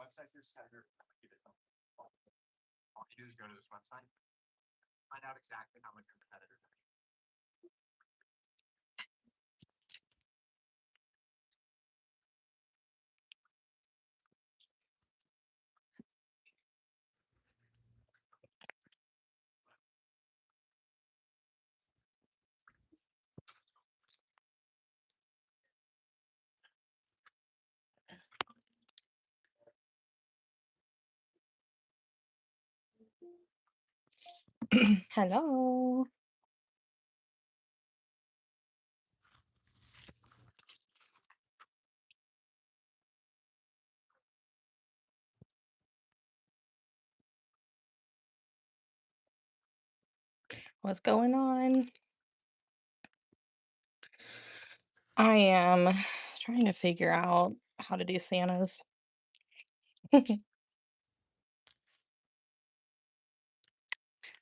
All you do is go to this website, find out exactly how much your competitors are. Hello. What's going on? I am trying to figure out how to do Santas.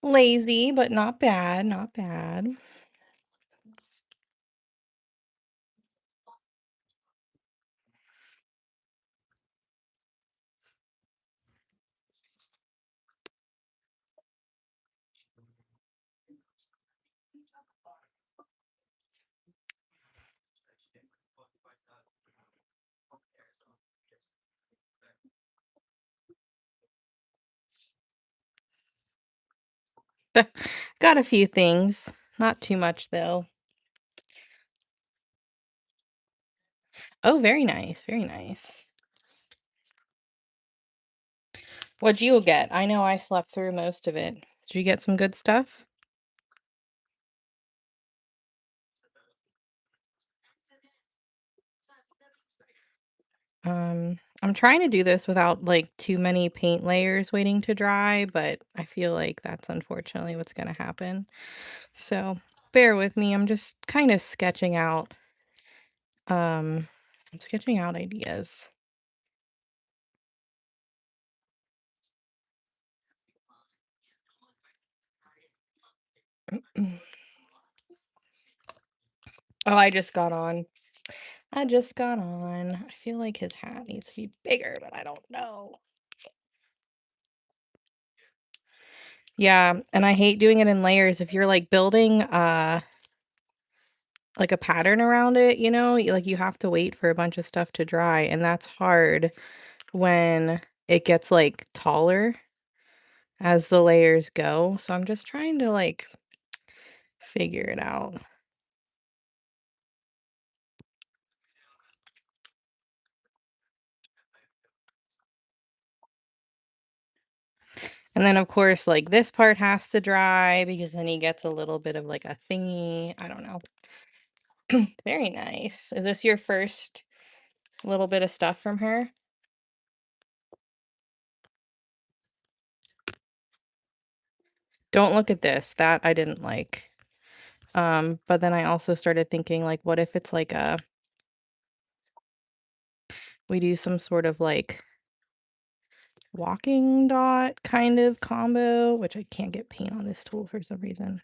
Lazy, but not bad, not bad. Got a few things, not too much though. Oh, very nice, very nice. What'd you get? I know I slept through most of it. Did you get some good stuff? I'm trying to do this without like too many paint layers waiting to dry, but I feel like that's unfortunately what's gonna happen. So bear with me. I'm just kind of um sketching out ideas. Oh, I just got on. I just got on. I feel like his hat needs to be bigger, but I don't know. Yeah, and I hate doing it in layers. If you're like building like a pattern around it, like you have to wait for a bunch of stuff to dry, and that's hard when it gets like taller as the layers go. So I'm just trying to like figure it out. And then, of course, like this part has to dry because then he gets a little bit of like a thingy. I don't know. Very nice. Is this your first little bit of stuff from her? Don't look at this. That I didn't like. But then I also started thinking like, what if it's like we do some sort of like walking dot kind of combo, which I can't get paint on this tool for some reason.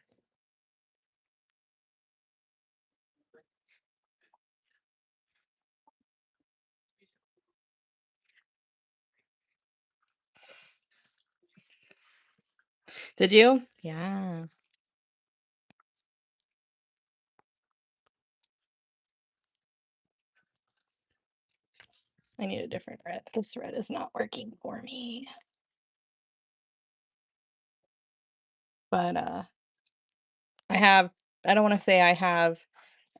Did you? Yeah. I need a different red. This red is not working for me. But I have I don't want to say I have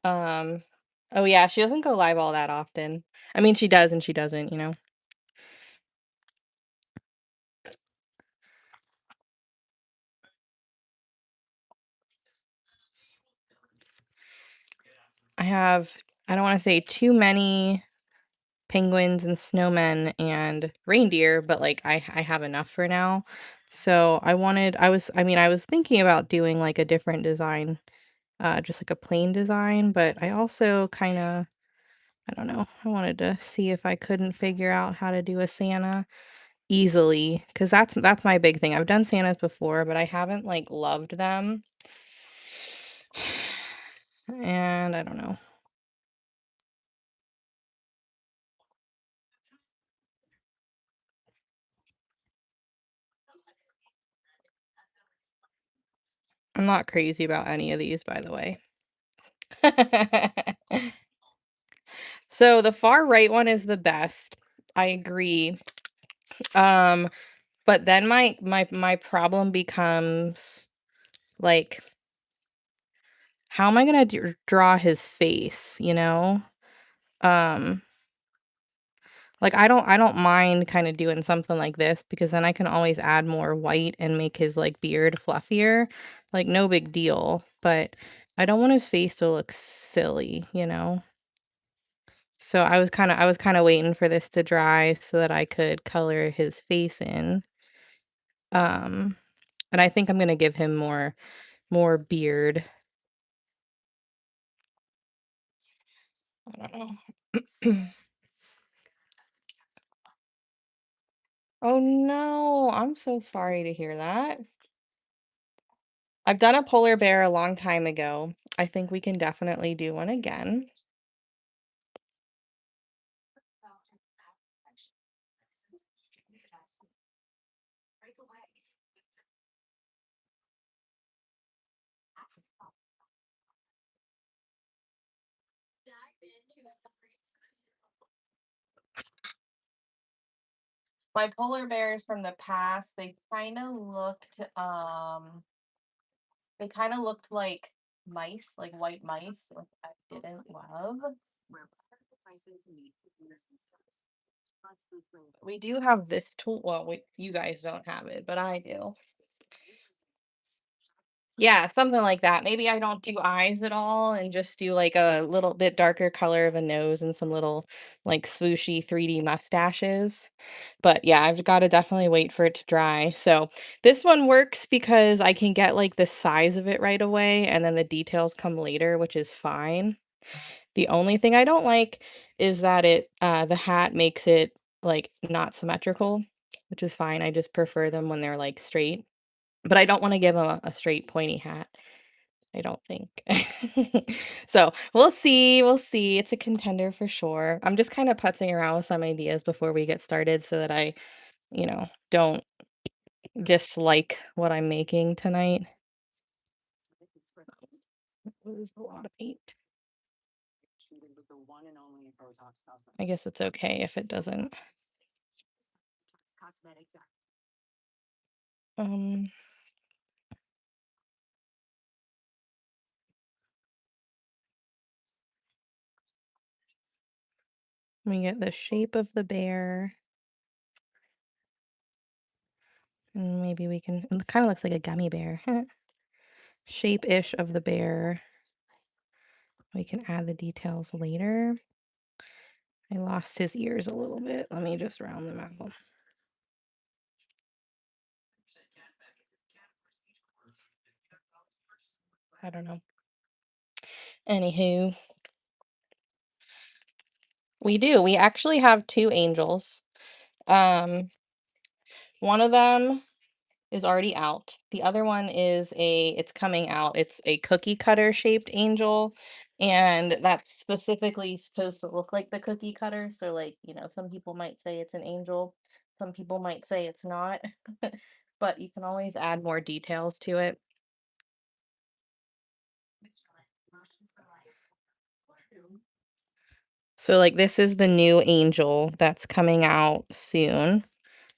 oh yeah, she doesn't go live all that often. I mean, she does and she doesn't. I have I don't want to say too many penguins and snowmen and reindeer, but like I have enough for now. So I was thinking about doing like a different design, just like a plain design, but I also kind of I don't know. I wanted to see if I couldn't figure out how to do a Santa easily, because that's my big thing. I've done Santas before, but I haven't like loved them. And I don't know. I'm not crazy about any of these, by the way. So the far right one is the best. I agree. Um, but then my problem becomes like, how am I gonna draw his face, you know? Um, like I don't mind kind of doing something like this because then I can always add more white and make his like beard fluffier. Like no big deal, but I don't want his face to look silly, you know? So I was kind of waiting for this to dry so that I could color his face in. Um, and I think I'm gonna give him more beard. I don't know. Oh no, I'm so sorry to hear that. I've done a polar bear a long time ago. I think we can definitely do one again. My polar bears from the past, they kind of looked like mice, like white mice, which I didn't love. We do have this tool. Well, you guys don't have it, but I do. Yeah, something like that. Maybe I don't do eyes at all and just do like a little bit darker color of a nose and some little like swooshy 3D mustaches. But yeah, I've got to definitely wait for it to dry. So this one works because I can get like the size of it right away and then the details come later, which is fine. The only thing I don't like is that the hat makes it like not symmetrical, which is fine. I just prefer them when they're like straight. But I don't want to give him a straight pointy hat. I don't think. So we'll see. We'll see. It's a contender for sure. I'm just kind of putzing around with some ideas before we get started so that I don't dislike what I'm making tonight. It was a lot of paint. I guess it's okay if it doesn't. Um, Let me get the shape of the bear. And maybe we can, it kind of looks like a gummy bear. Shape-ish of the bear. We can add the details later. I lost his ears a little bit. Let me just round them out. I don't know. Anywho, we do. We actually have two angels. Um, One of them is already out. The other one it's coming out. It's a cookie cutter shaped angel. And that's specifically supposed to look like the cookie cutter. So, like, some people might say it's an angel, some people might say it's not. But you can always add more details to it. So, like, this is the new angel that's coming out soon.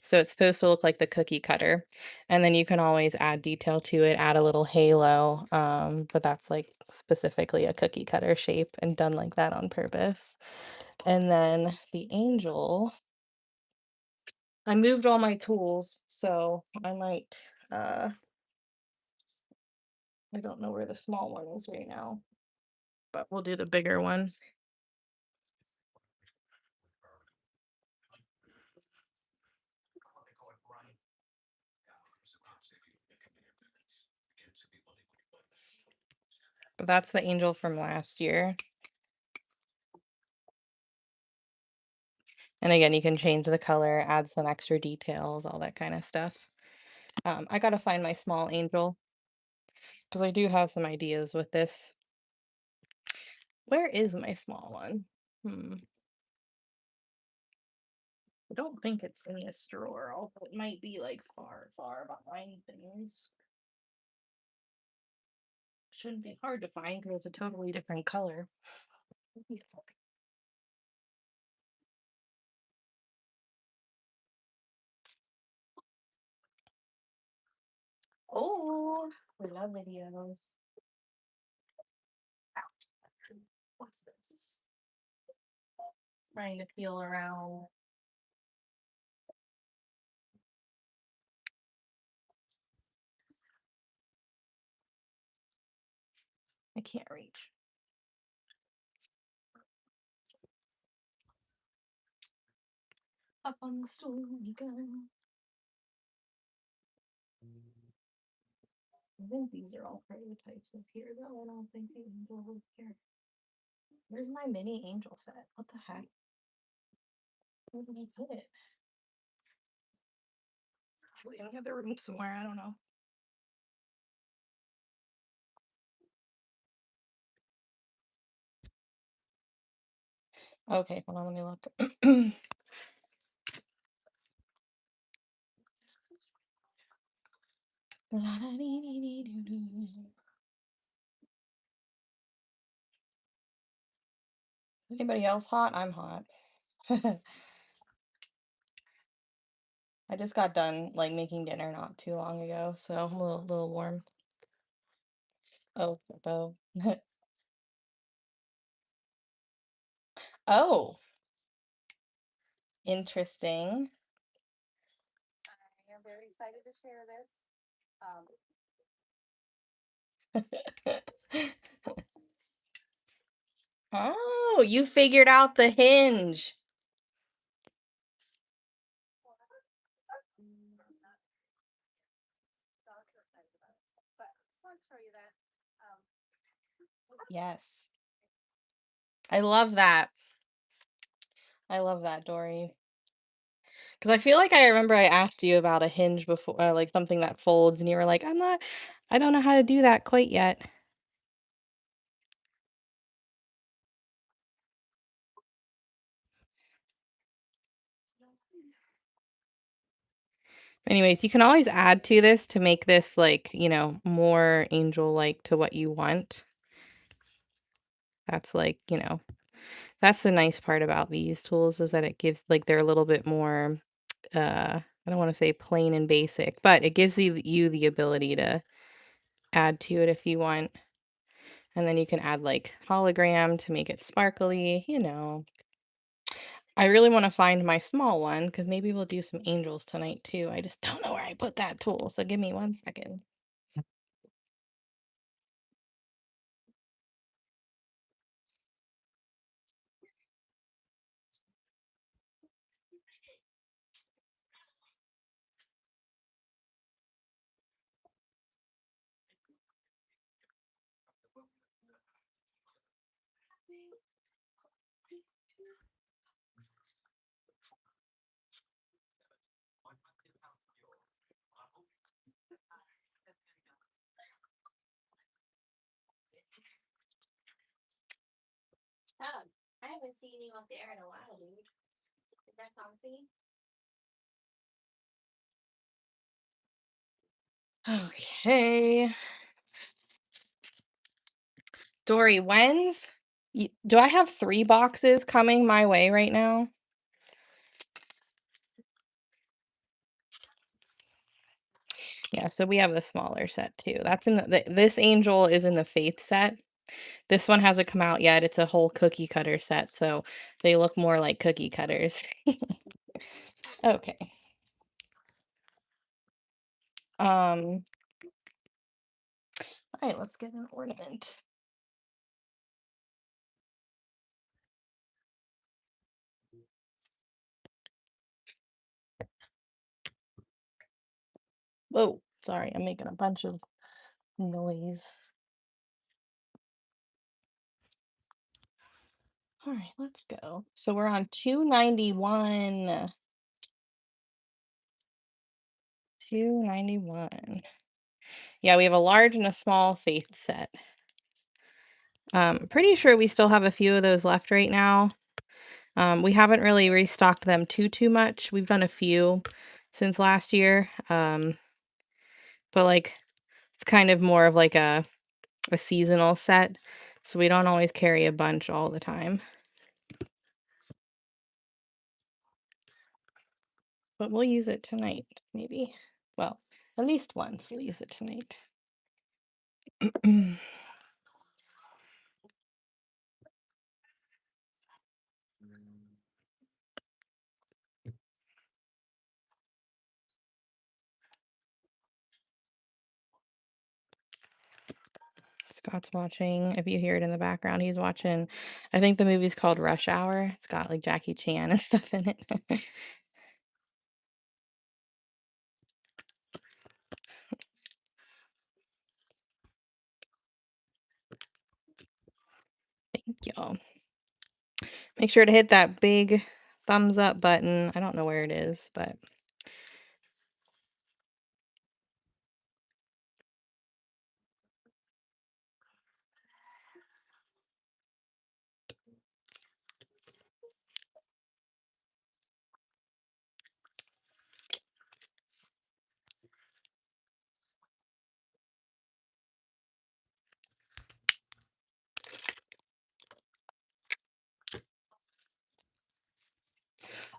So it's supposed to look like the cookie cutter. And then you can always add detail to it, add a little halo. But that's like specifically a cookie cutter shape and done like that on purpose. And then the angel, I moved all my tools, so I don't know where the small one is right now, but we'll do the bigger one. But that's the angel from last year. And again, you can change the color, add some extra details, all that kind of stuff. I gotta find my small angel because I do have some ideas with this. Where is my small one? I don't think it's in this drawer, although it might be like far, far behind things. shouldn't be hard to find because it's a totally different color. Oh, we love videos. Ouch. What's this? Trying to feel around. I can't reach. Up on the stool we go. I think these are all prototypes up here, though. I don't think the angel will here. Where's my mini angel set? What the heck? Where did I put it? It's probably in the other room somewhere. I don't know. Okay, hold on, let me look. Anybody else hot? I'm hot. I just got done like making dinner not too long ago, so I'm a little warm. Oh, bow. Oh, interesting. I am very excited to share this. Oh, you figured out the hinge. But I just want to show you that. Yes. I love that. I love that, Dory. Because I feel like I remember I asked you about a hinge before, like something that folds, and you were like, I don't know how to do that quite yet. Anyways, you can always add to this to make this like, more angel-like to what you want. That's like, that's the nice part about these tools is that it gives like they're a little bit more I don't want to say plain and basic, but it gives you the ability to add to it if you want. And then you can add like hologram to make it sparkly, I really want to find my small one because maybe we'll do some angels tonight too. I just don't know where I put that tool, so give me 1 second. I haven't seen you up there in a while, dude. Is that comfy? Okay. Dory, do I have 3 boxes coming my way right now? Yeah, so we have the smaller set too. That's in this angel is in the faith set. This one hasn't come out yet. It's a whole cookie cutter set, so they look more like cookie cutters. Okay. All right, let's get an ornament. Whoa, sorry, I'm making a bunch of noise. All right, let's go. So we're on 291. 291. Yeah, we have a large and a small faith set. Pretty sure we still have a few of those left right now. We haven't really restocked them too much. We've done a few since last year. But like it's kind of more of like a a seasonal set, so we don't always carry a bunch all the time. But we'll use it tonight, maybe. Well, at least once we'll use it tonight. Scott's watching. If you hear it in the background, he's watching. I think the movie's called Rush Hour. It's got like Jackie Chan and stuff in it. Thank y'all. Make sure to hit that big thumbs up button. I don't know where it is, but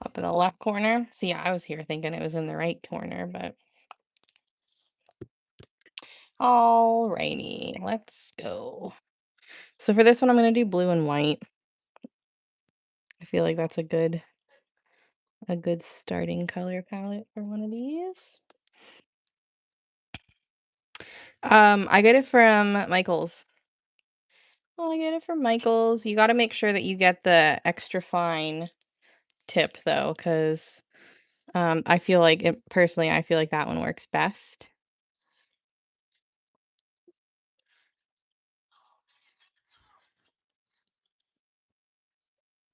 up in the left corner. See, I was here thinking it was in the right corner, but alrighty, let's go. So for this one, I'm going to do blue and white. I feel like that's a good starting color palette for one of these. I get it from Michael's. Well, I get it from Michael's. You got to make sure that you get the extra fine tip though, because I feel like personally, I feel like that one works best.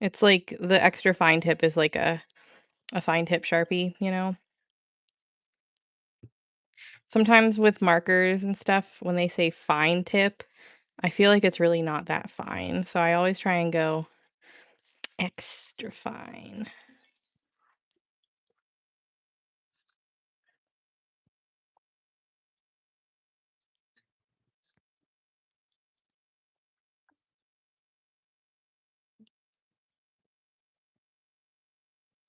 It's like the extra fine tip is like a fine tip Sharpie, you know? Sometimes with markers and stuff, when they say fine tip, I feel like it's really not that fine. So I always try and go extra fine.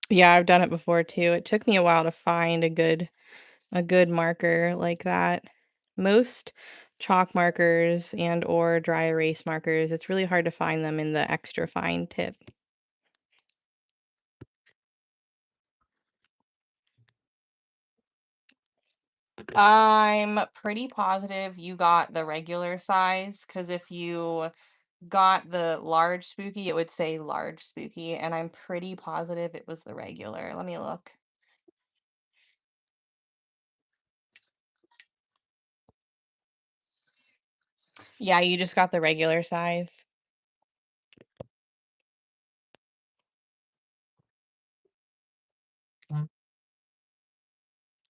Yeah, I've done it before too. It took me a while to find a good marker like that. Most chalk markers and or dry erase markers, it's really hard to find them in the extra fine tip. I'm pretty positive you got the regular size, because if you got the large spooky, it would say large spooky, and I'm pretty positive it was the regular. Let me look. Yeah, you just got the regular size.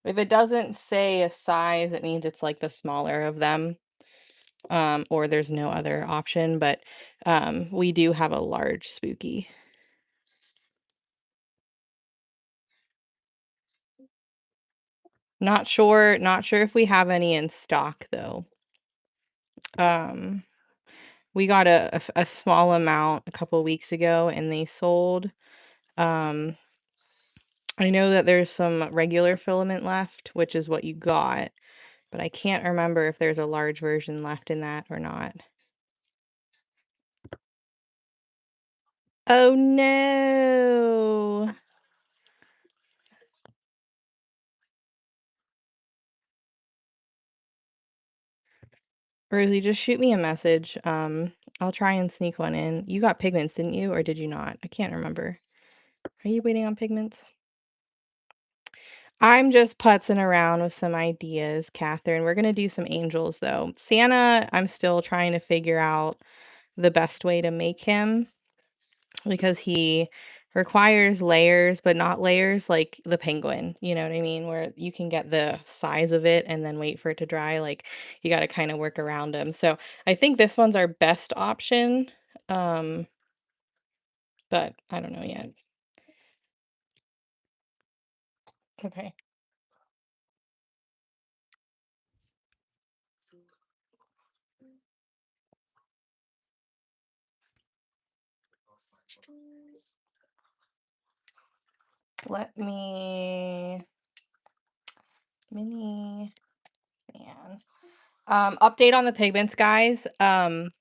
If it doesn't say a size, it means it's like the smaller of them. Or there's no other option, but we do have a large spooky. Not sure if we have any in stock though. We got a small amount a couple weeks ago and they sold. I know that there's some regular filament left, which is what you got, but I can't remember if there's a large version left in that or not. Oh no. Rosie, just shoot me a message. I'll try and sneak one in. You got pigments, didn't you? Or did you not? I can't remember. Are you waiting on pigments? I'm just putzing around with some ideas, Catherine. We're gonna do some angels though. Santa, I'm still trying to figure out the best way to make him, because he requires layers, but not layers like the penguin, you know what I mean? Where you can get the size of it and then wait for it to dry. Like you got to kind of work around them. So I think this one's our best option. But I don't know yet. Okay. Let me mini fan. Update on the pigments, guys. Got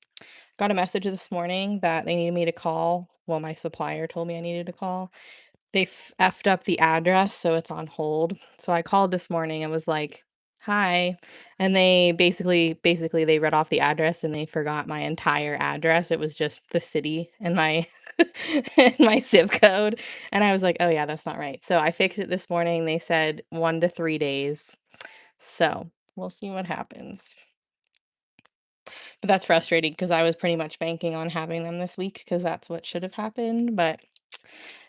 a message this morning that they needed me to call. Well, my supplier told me I needed to call. They effed up the address, so it's on hold. So I called this morning and was like, "Hi," and they basically they read off the address and they forgot my entire address. It was just the city and my and my zip code, and I was like, "Oh yeah, that's not right." So I fixed it this morning. They said 1 to 3 days. So we'll see what happens. But that's frustrating because I was pretty much banking on having them this week because that's what should have happened. But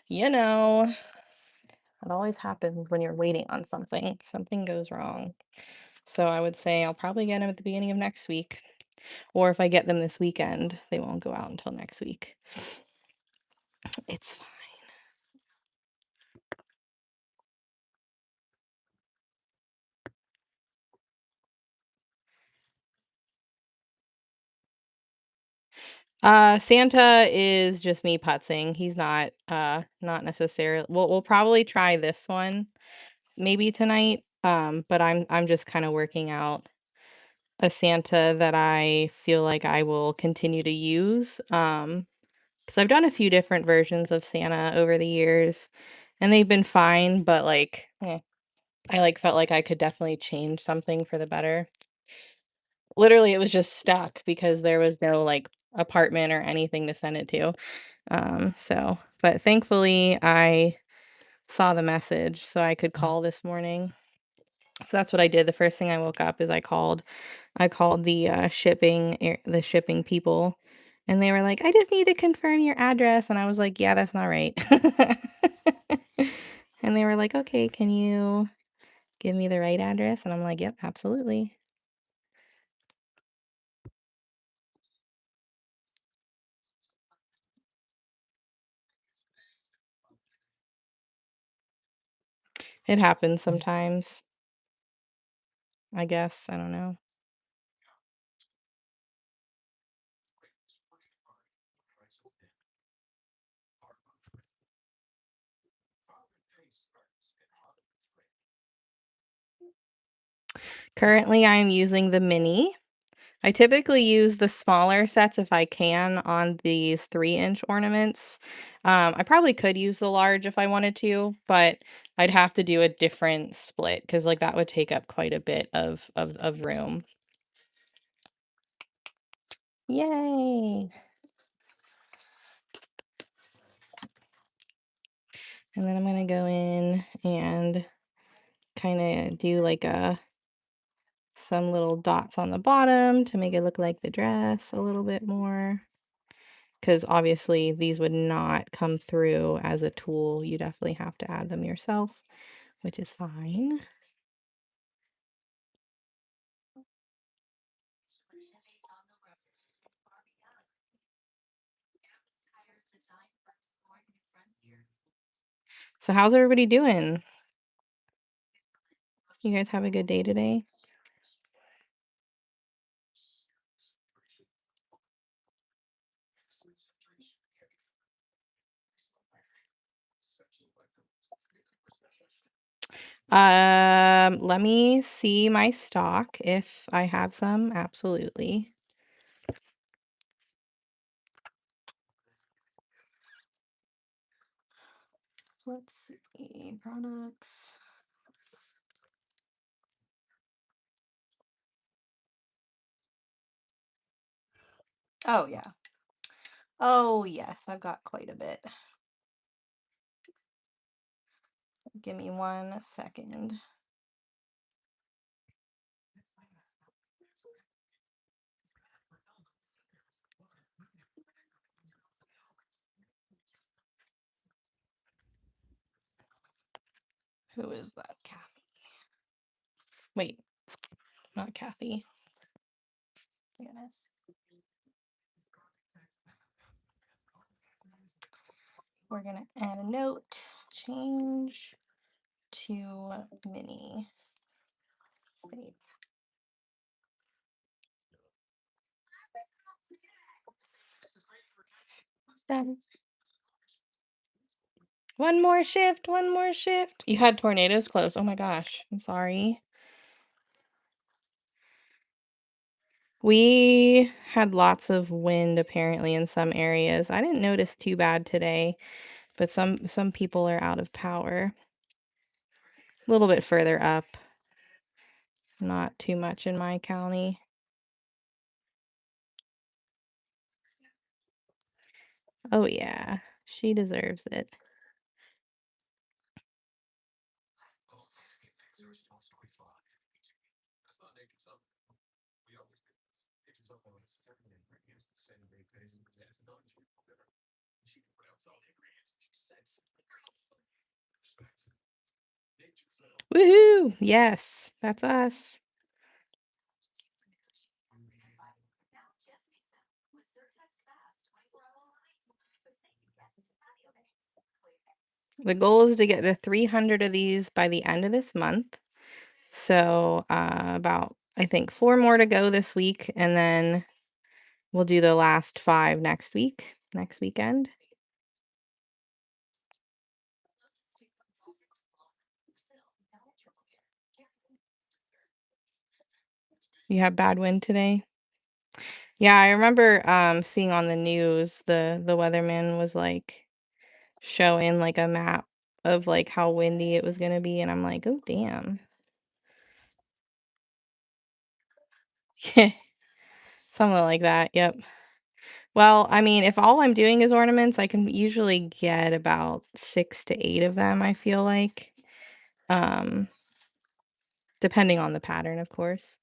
you know, it always happens when you're waiting on something. Something goes wrong. So I would say I'll probably get them at the beginning of next week. Or if I get them this weekend, they won't go out until next week. It's fine. Santa is just me putzing. He's not necessarily. We'll probably try this one maybe tonight. But I'm just kind of working out a Santa that I feel like I will continue to use. Because I've done a few different versions of Santa over the years, and they've been fine, but like, I like felt like I could definitely change something for the better. Literally, it was just stuck because there was no like apartment or anything to send it to. But thankfully I saw the message so I could call this morning. So that's what I did. The first thing I woke up is I called the the shipping people, and they were like, "I just need to confirm your address." And I was like, "Yeah, that's not right." And they were like, "Okay, can you give me the right address?" And I'm like, "Yep, absolutely." It happens sometimes, I guess. I don't know. Currently, I'm using the mini. I typically use the smaller sets if I can on these 3-inch ornaments. I probably could use the large if I wanted to, but I'd have to do a different split because like that would take up quite a bit of room. Yay! And then I'm gonna go in and kind of do like some little dots on the bottom to make it look like the dress a little bit more. Because obviously these would not come through as a tool. You definitely have to add them yourself, which is fine. So how's everybody doing? You guys have a good day today? Let me see my stock if I have some. Absolutely. Let's see, products. Oh, yeah. Oh, yes, I've got quite a bit. Give me 1 second. Who is that? Kathy. Wait, not Kathy. Janice. We're gonna add a note. Change to mini. Save. Done. One more shift, one more shift. You had tornadoes close. Oh my gosh, I'm sorry. We had lots of wind apparently in some areas. I didn't notice too bad today, but some people are out of power. A little bit further up. Not too much in my county. Oh yeah, she deserves it. Woohoo! Yes, that's us. The goal is to get to 300 of these by the end of this month. So, about, I think, 4 more to go this week, and then we'll do the last 5 next weekend. You have bad wind today? Yeah, I remember seeing on the news the weatherman was like showing like a map of like how windy it was gonna be, and I'm like, oh damn. Something like that, yep. Well, I mean, if all I'm doing is ornaments, I can usually get about 6 to 8 of them, I feel like. Um, Depending on the pattern, of course.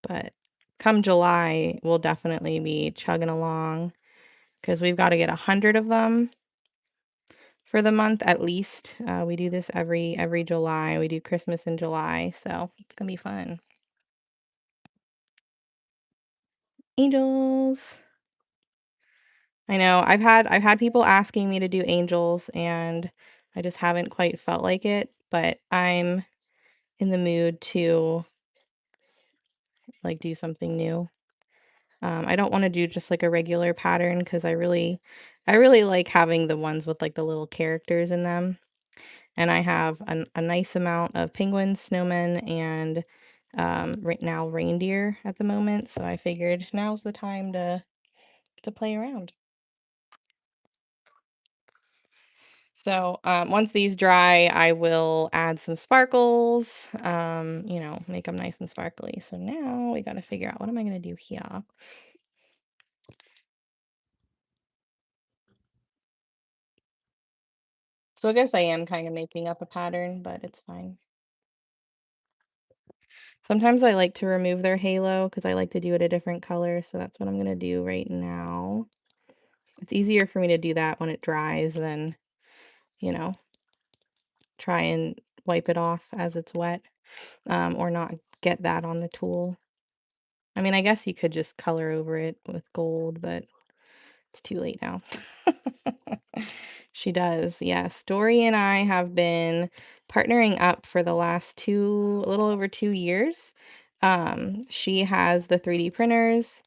But come July, we'll definitely be chugging along because we've got to get 100 of them for the month at least. We do this every July. We do Christmas in July, so it's gonna be fun. Angels. I know. I've had people asking me to do angels, and I just haven't quite felt like it, but I'm in the mood to like do something new. I don't want to do just like a regular pattern because I really like having the ones with like the little characters in them. And I have a nice amount of penguins, snowmen, and right now reindeer at the moment. So I figured now's the time to play around. So once these dry, I will add some sparkles, make them nice and sparkly. So now we got to figure out what am I going to do here. So I guess I am kind of making up a pattern, but it's fine. Sometimes I like to remove their halo because I like to do it a different color. So that's what I'm going to do right now. It's easier for me to do that when it dries than, you know, try and wipe it off as it's wet, or not get that on the tool. I mean, I guess you could just color over it with gold, but it's too late now. She does, yes. Dory and I have been partnering up for the last a little over 2 years. She has the 3D printers,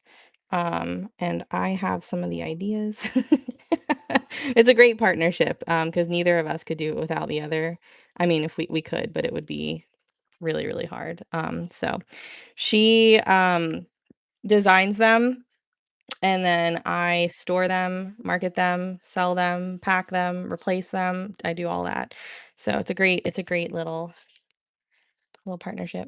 and I have some of the ideas. It's a great partnership, because neither of us could do it without the other. I mean, if we could, but it would be really, really hard. So she designs them, and then I store them, market them, sell them, pack them, replace them. I do all that. So it's a great little partnership.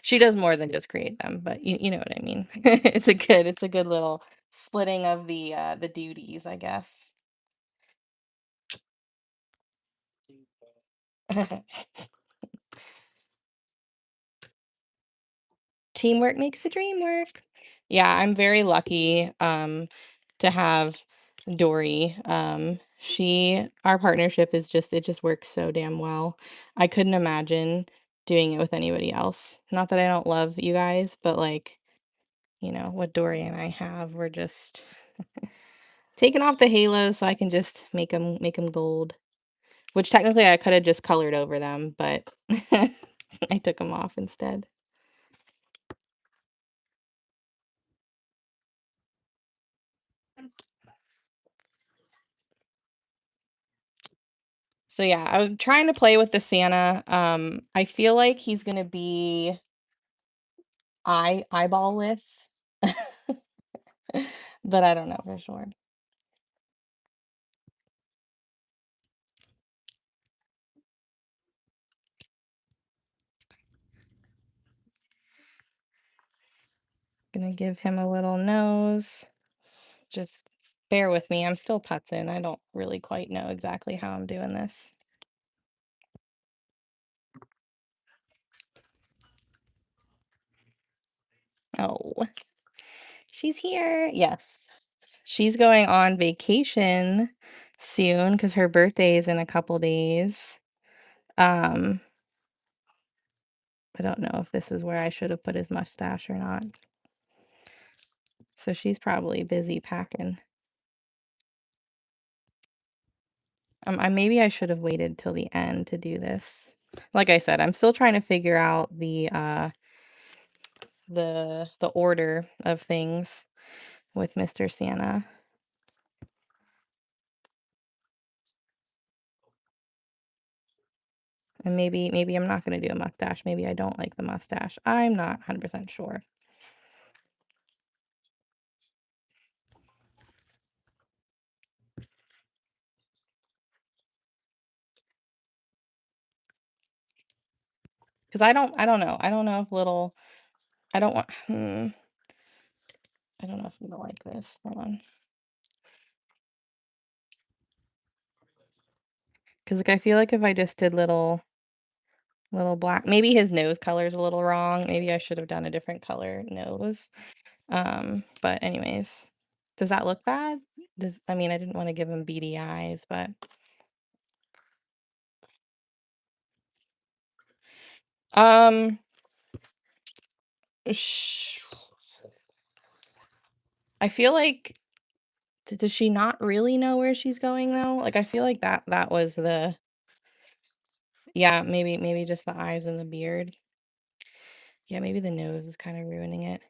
She does more than just create them, but you know what I mean. It's a good little splitting of the duties, I guess. Teamwork makes the dream work. Yeah, I'm very lucky to have Dory. Our partnership is it just works so damn well. I couldn't imagine doing it with anybody else. Not that I don't love you guys, but like, what Dory and I have, we're just taking off the halo so I can just make them gold. Which technically I could have just colored over them, but I took them off instead. So yeah, I'm trying to play with the Santa. I feel like he's gonna be eyeball-less, but I don't know for sure. Gonna give him a little nose. Just bear with me. I'm still putzing. I don't really quite know exactly how I'm doing this. Oh, she's here. Yes. She's going on vacation soon because her birthday is in a couple days. I don't know if this is where I should have put his mustache or not. So she's probably busy packing. Maybe I should have waited till the end to do this. Like I said, I'm still trying to figure out the order of things with Mr. Santa. And maybe I'm not going to do a mustache. Maybe I don't like the mustache. I'm not 100% sure. Because I don't know. I don't know if little I don't want I don't know if I'm gonna like this. Hold on. Because like I feel like if I just did little black, maybe his nose color is a little wrong. Maybe I should have done a different color nose. But anyways, does that look bad? I mean, I didn't want to give him beady eyes, but um I feel like does she not really know where she's going though? Like I feel like that was the yeah, maybe just the eyes and the beard. Yeah, maybe the nose is kind of ruining it.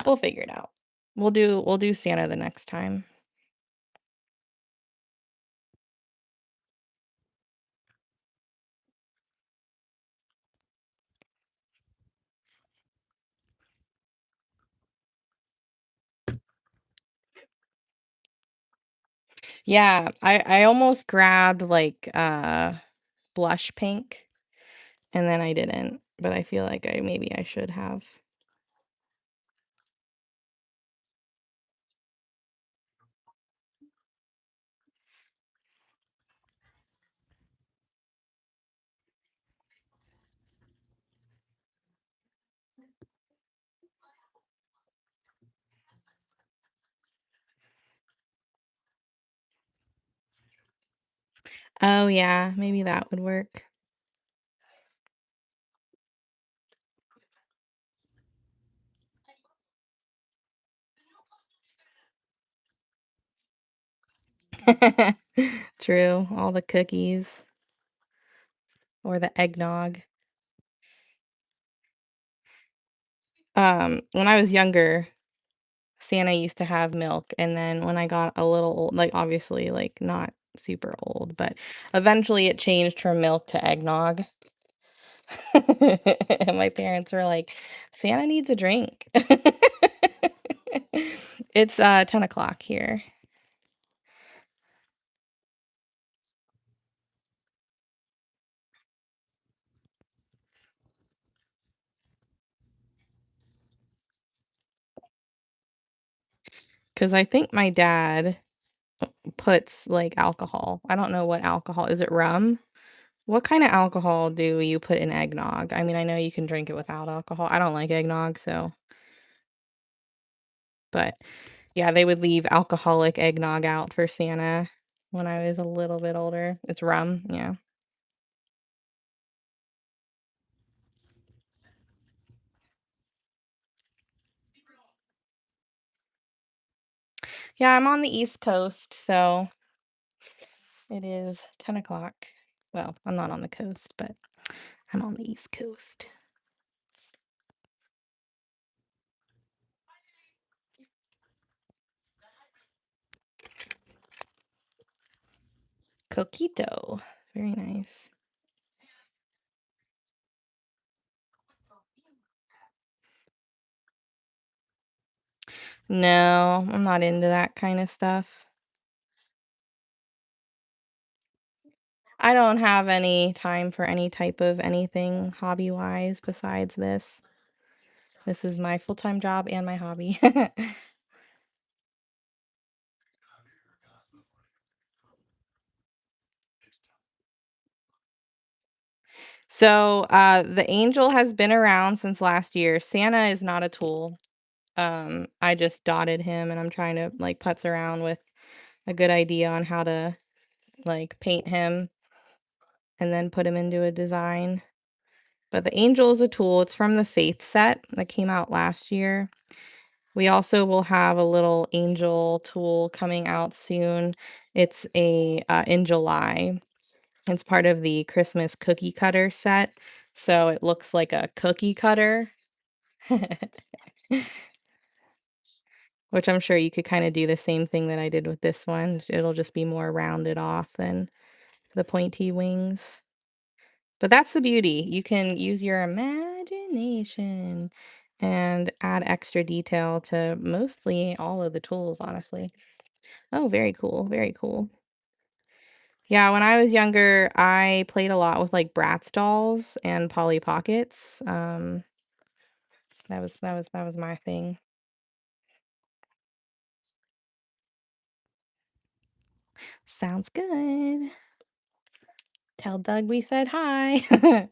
We'll figure it out. We'll do Santa the next time. Yeah, I almost grabbed like blush pink and then I didn't, but I feel like maybe I should have. Oh yeah, maybe that would work. True, all the cookies or the eggnog. When I was younger, Santa used to have milk, and then when I got a little old, like obviously like not super old, but eventually it changed from milk to eggnog. And my parents were like, Santa needs a drink. It's 10 o'clock here. Because I think my dad puts like alcohol. I don't know what alcohol. Is it rum? What kind of alcohol do you put in eggnog? I mean, I know you can drink it without alcohol. I don't like eggnog, so. But yeah, they would leave alcoholic eggnog out for Santa when I was a little bit older. It's rum, yeah. Yeah, I'm on the East Coast, so it is 10 o'clock. Well, I'm not on the coast, but I'm on the East Coast. Coquito. Very nice. No, I'm not into that kind of stuff. I don't have any time for any type of anything hobby-wise besides this. This is my full-time job and my hobby. So, the angel has been around since last year. Santa is not a tool. I just dotted him and I'm trying to like putz around with a good idea on how to like paint him and then put him into a design. But the angel is a tool. It's from the Faith set that came out last year. We also will have a little angel tool coming out soon. It's in July. It's part of the Christmas cookie cutter set. So it looks like a cookie cutter. Which I'm sure you could kind of do the same thing that I did with this one. It'll just be more rounded off than the pointy wings. But that's the beauty. You can use your imagination and add extra detail to mostly all of the tools, honestly. Oh, very cool. Very cool. Yeah, when I was younger, I played a lot with like Bratz dolls and Polly Pockets. That was my thing. Sounds good. Tell Doug we said hi.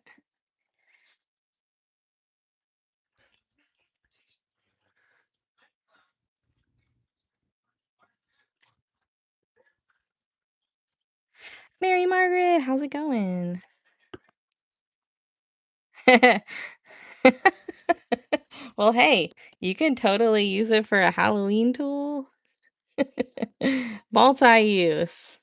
Mary Margaret, how's it going? Well, hey, you can totally use it for a Halloween tool. Multi-use.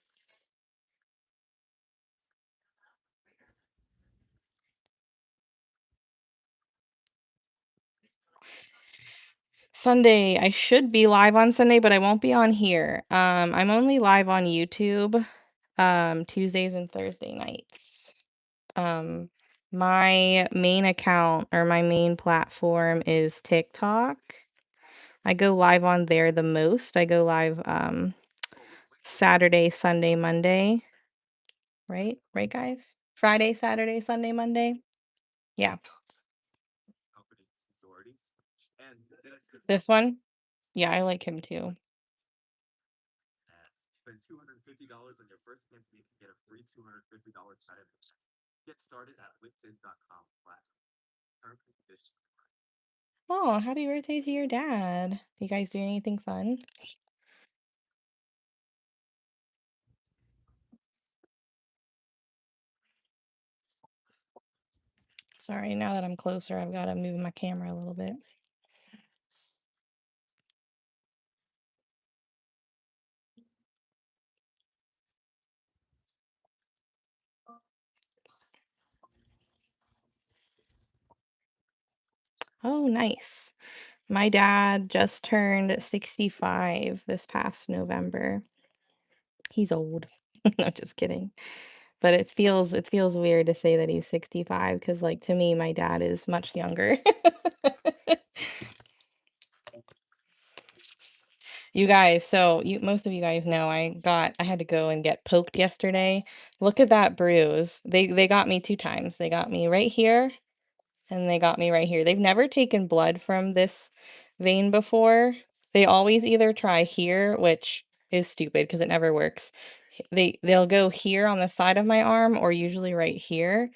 Sunday, I should be live on Sunday, but I won't be on here. I'm only live on YouTube, Tuesdays and Thursday nights. My main account or my main platform is TikTok. I go live on there the most. I go live Saturday, Sunday, Monday. Right? Right, guys? Friday, Saturday, Sunday, Monday. Yeah. This one? Yeah, I like him too. Spend $250 on your first campaign and get a free $250 credit. Get started at linkedin.com. Oh, happy birthday to your dad. You guys do anything fun? Sorry, now that I'm closer, I've got to move my camera a little bit. Oh, nice. My dad just turned 65 this past November. He's old. No, just kidding. But it feels weird to say that he's 65 because like to me, my dad is much younger. You guys, so most of you guys know I had to go and get poked yesterday. Look at that bruise. They got me 2 times. They got me right here and they got me right here. They've never taken blood from this vein before. They always either try here, which is stupid because it never works. They'll go here on the side of my arm or usually right here.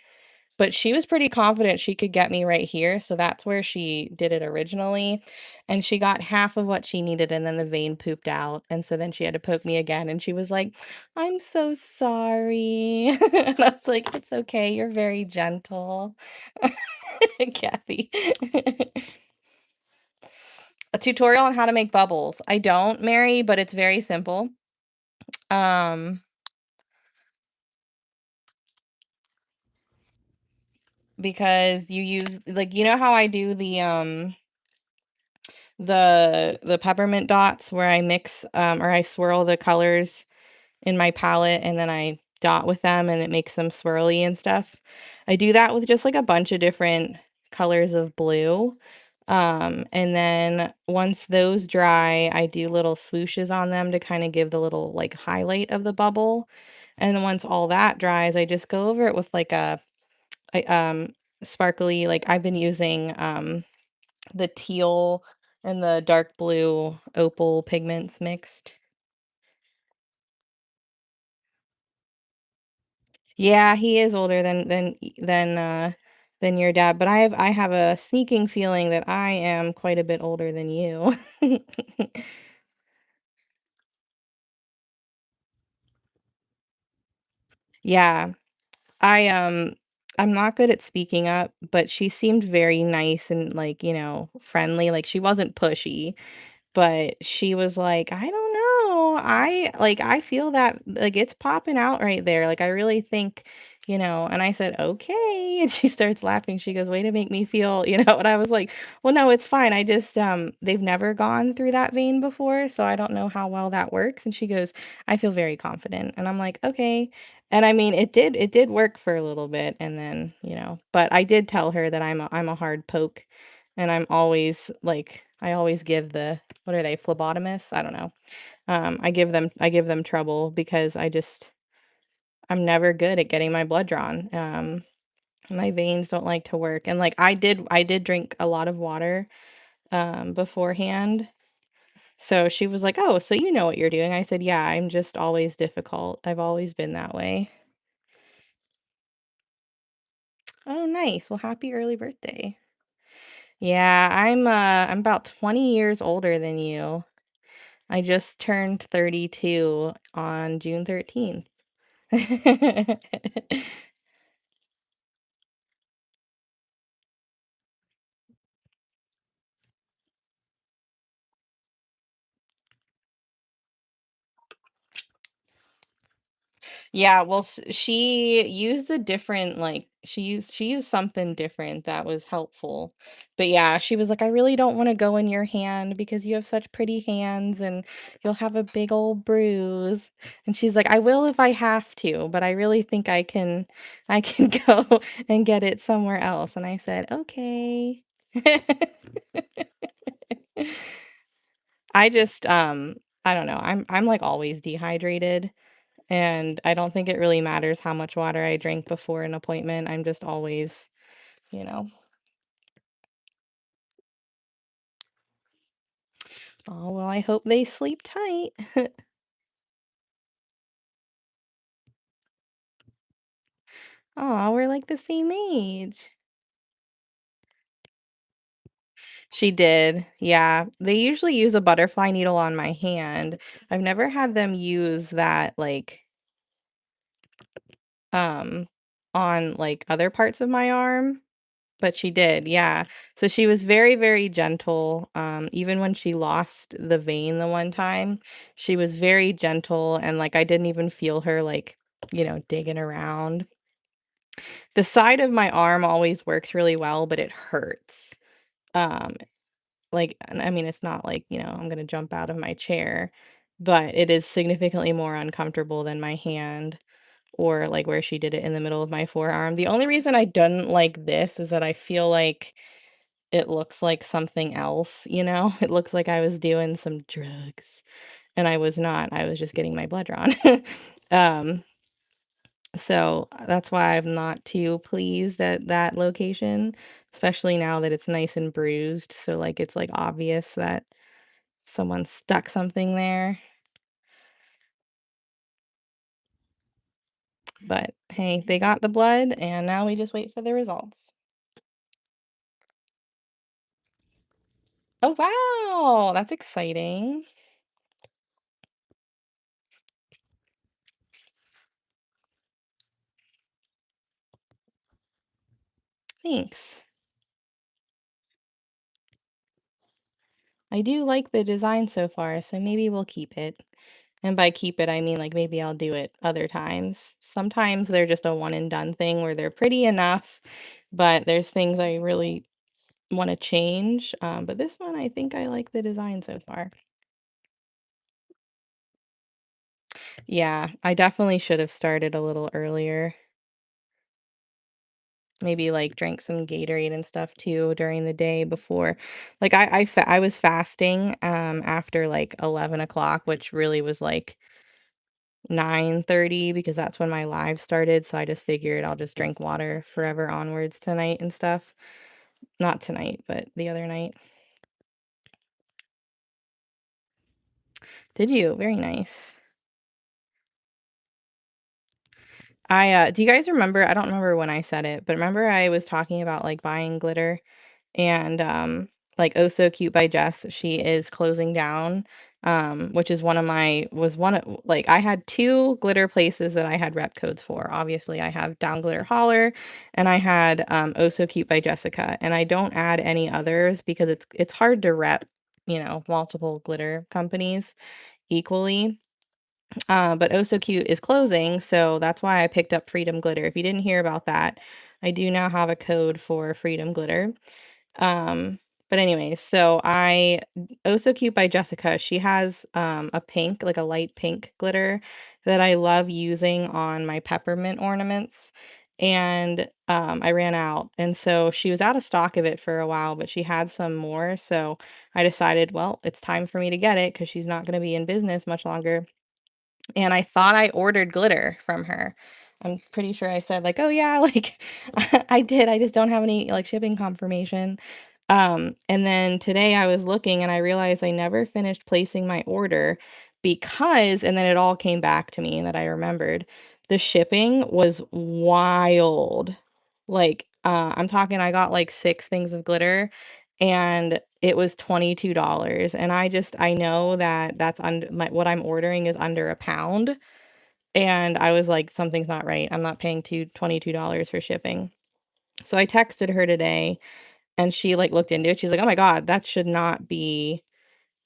But she was pretty confident she could get me right here, so that's where she did it originally, and she got half of what she needed, and then the vein pooped out, and so then she had to poke me again, and she was like, "I'm so sorry." And I was like, "It's okay, you're very gentle." Kathy. A tutorial on how to make bubbles. I don't, Mary, but it's very simple. Because you use like you know how I do the peppermint dots where I mix or I swirl the colors in my palette and then I dot with them and it makes them swirly and stuff. I do that with just like a bunch of different colors of blue. And then once those dry, I do little swooshes on them to kind of give the little like highlight of the bubble. And then once all that dries, I just go over it with like a sparkly, like I've been using the teal and the dark blue opal pigments mixed. Yeah, he is older than your dad, but I have a sneaking feeling that I am quite a bit older than you. Yeah. I'm not good at speaking up, but she seemed very nice and like, friendly. Like she wasn't pushy. But she was like, "I don't know. I feel that like it's popping out right there. Like I really think, and I said, "Okay." And she starts laughing. She goes, "Way to make me feel," and I was like, "Well, no, it's fine. I just they've never gone through that vein before, so I don't know how well that works." And she goes, "I feel very confident." And I'm like, "Okay." And I mean, it did work for a little bit and then, but I did tell her that I'm a hard poke and I'm always like I always give the what are they, phlebotomists? I don't know. I give them trouble because I'm never good at getting my blood drawn. My veins don't like to work. And like I did drink a lot of water beforehand. So she was like, "Oh, so you know what you're doing." I said, "Yeah, I'm just always difficult. I've always been that way." Oh, nice. Well, happy early birthday. Yeah, I'm about 20 years older than you. I just turned 32 on June 13th. Yeah, well, she used a different like she used something different that was helpful. But yeah, she was like, "I really don't want to go in your hand because you have such pretty hands and you'll have a big old bruise." And she's like, "I will if I have to, but I really think I can go and get it somewhere else." And I said, "Okay." I just I don't know. I'm like always dehydrated. And I don't think it really matters how much water I drink before an appointment. I'm just always, you know, oh, well, I hope they sleep tight. Oh, we're like the same age. She did. Yeah. They usually use a butterfly needle on my hand. I've never had them use that um on like other parts of my arm. But she did, yeah. So she was very, very gentle, even when she lost the vein the one time, she was very gentle and, like, I didn't even feel her, like, digging around. The side of my arm always works really well, but it hurts. Um, like, and I mean, it's not like, I'm gonna jump out of my chair, but it is significantly more uncomfortable than my hand or, like, where she did it in the middle of my forearm. The only reason I didn't like this is that I feel like it looks like something else, you know? It looks like I was doing some drugs, and I was not, I was just getting my blood drawn. Um, so that's why I'm not too pleased at that location, especially now that it's nice and bruised, so, like, it's, like, obvious that someone stuck something there, but hey, they got the blood, and now we just wait for the results. Oh, wow! That's exciting. Thanks. I do like the design so far, so maybe we'll keep it. And by keep it, I mean like maybe I'll do it other times. Sometimes they're just a one and done thing where they're pretty enough, but there's things I really want to change. But this one, I think I like the design so far. Yeah, I definitely should have started a little earlier. Maybe, like, drank some Gatorade and stuff too during the day before like, I was fasting, after, like, 11 o'clock, which really was, like, 9:30 because that's when my live started, so I just figured I'll just drink water forever onwards tonight and stuff. Not tonight, but the other night. Did you? Very nice. Do you guys remember I don't remember when I said it, but remember I was talking about, like, buying glitter? And, like, Oh So Cute by Jess, she is closing down, which is one of my was one of like, I had 2 glitter places that I had rep codes for. Obviously, I have Down Glitter Holler, and I had, Oh So Cute by Jessica, and I don't add any others because it's hard to rep, multiple glitter companies equally. But Oh So Cute is closing, so that's why I picked up Freedom Glitter. If you didn't hear about that, I do now have a code for Freedom Glitter. Um, but anyways, so Oh So Cute by Jessica, she has a pink, like a light pink glitter that I love using on my peppermint ornaments. And I ran out. And so she was out of stock of it for a while, but she had some more. So I decided, well, it's time for me to get it because she's not going to be in business much longer. And I thought I ordered glitter from her. I'm pretty sure I said like, "Oh yeah, like I did. I just don't have any like shipping confirmation." And then today I was looking and I realized I never finished placing my order because and then it all came back to me that I remembered. The shipping was wild. Like, I'm talking I got like 6 things of glitter and it was $22, and I know that that's under what I'm ordering is under a pound, and I was like, "Something's not right. I'm not paying $22 for shipping." So I texted her today, and she, like, looked into it. She's like, "Oh my god, that should not be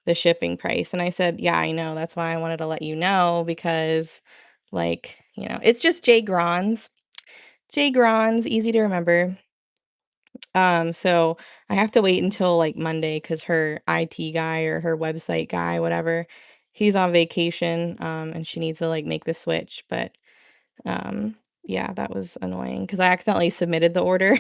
the shipping price." And I said, "Yeah, I know. That's why I wanted to let you know because, like, it's just JGrondz. JGrondz, easy to remember. So I have to wait until like Monday because her IT guy or her website guy, whatever, he's on vacation, and she needs to like make the switch. But um, yeah, that was annoying because I accidentally submitted the order.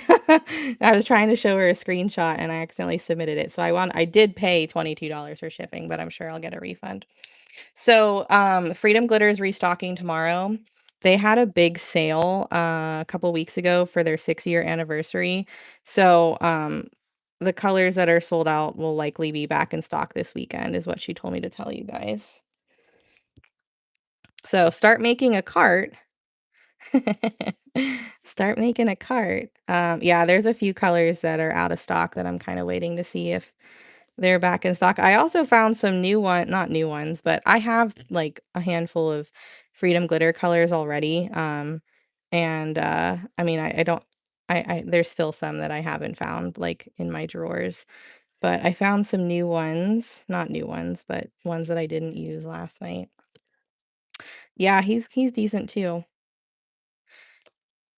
I was trying to show her a screenshot and I accidentally submitted it. So I did pay $22 for shipping, but I'm sure I'll get a refund. So, Freedom Glitter is restocking tomorrow. They had a big sale a couple weeks ago for their 6-year anniversary. So, the colors that are sold out will likely be back in stock this weekend, is what she told me to tell you guys. So, start making a cart. Start making a cart. Yeah, there's a few colors that are out of stock that I'm kind of waiting to see if they're back in stock. I also found some not new ones, but I have like a handful of Freedom Glitter colors already. And I mean I don't I there's still some that I haven't found like in my drawers, but I found some new ones, not new ones, but ones that I didn't use last night. Yeah, he's decent too.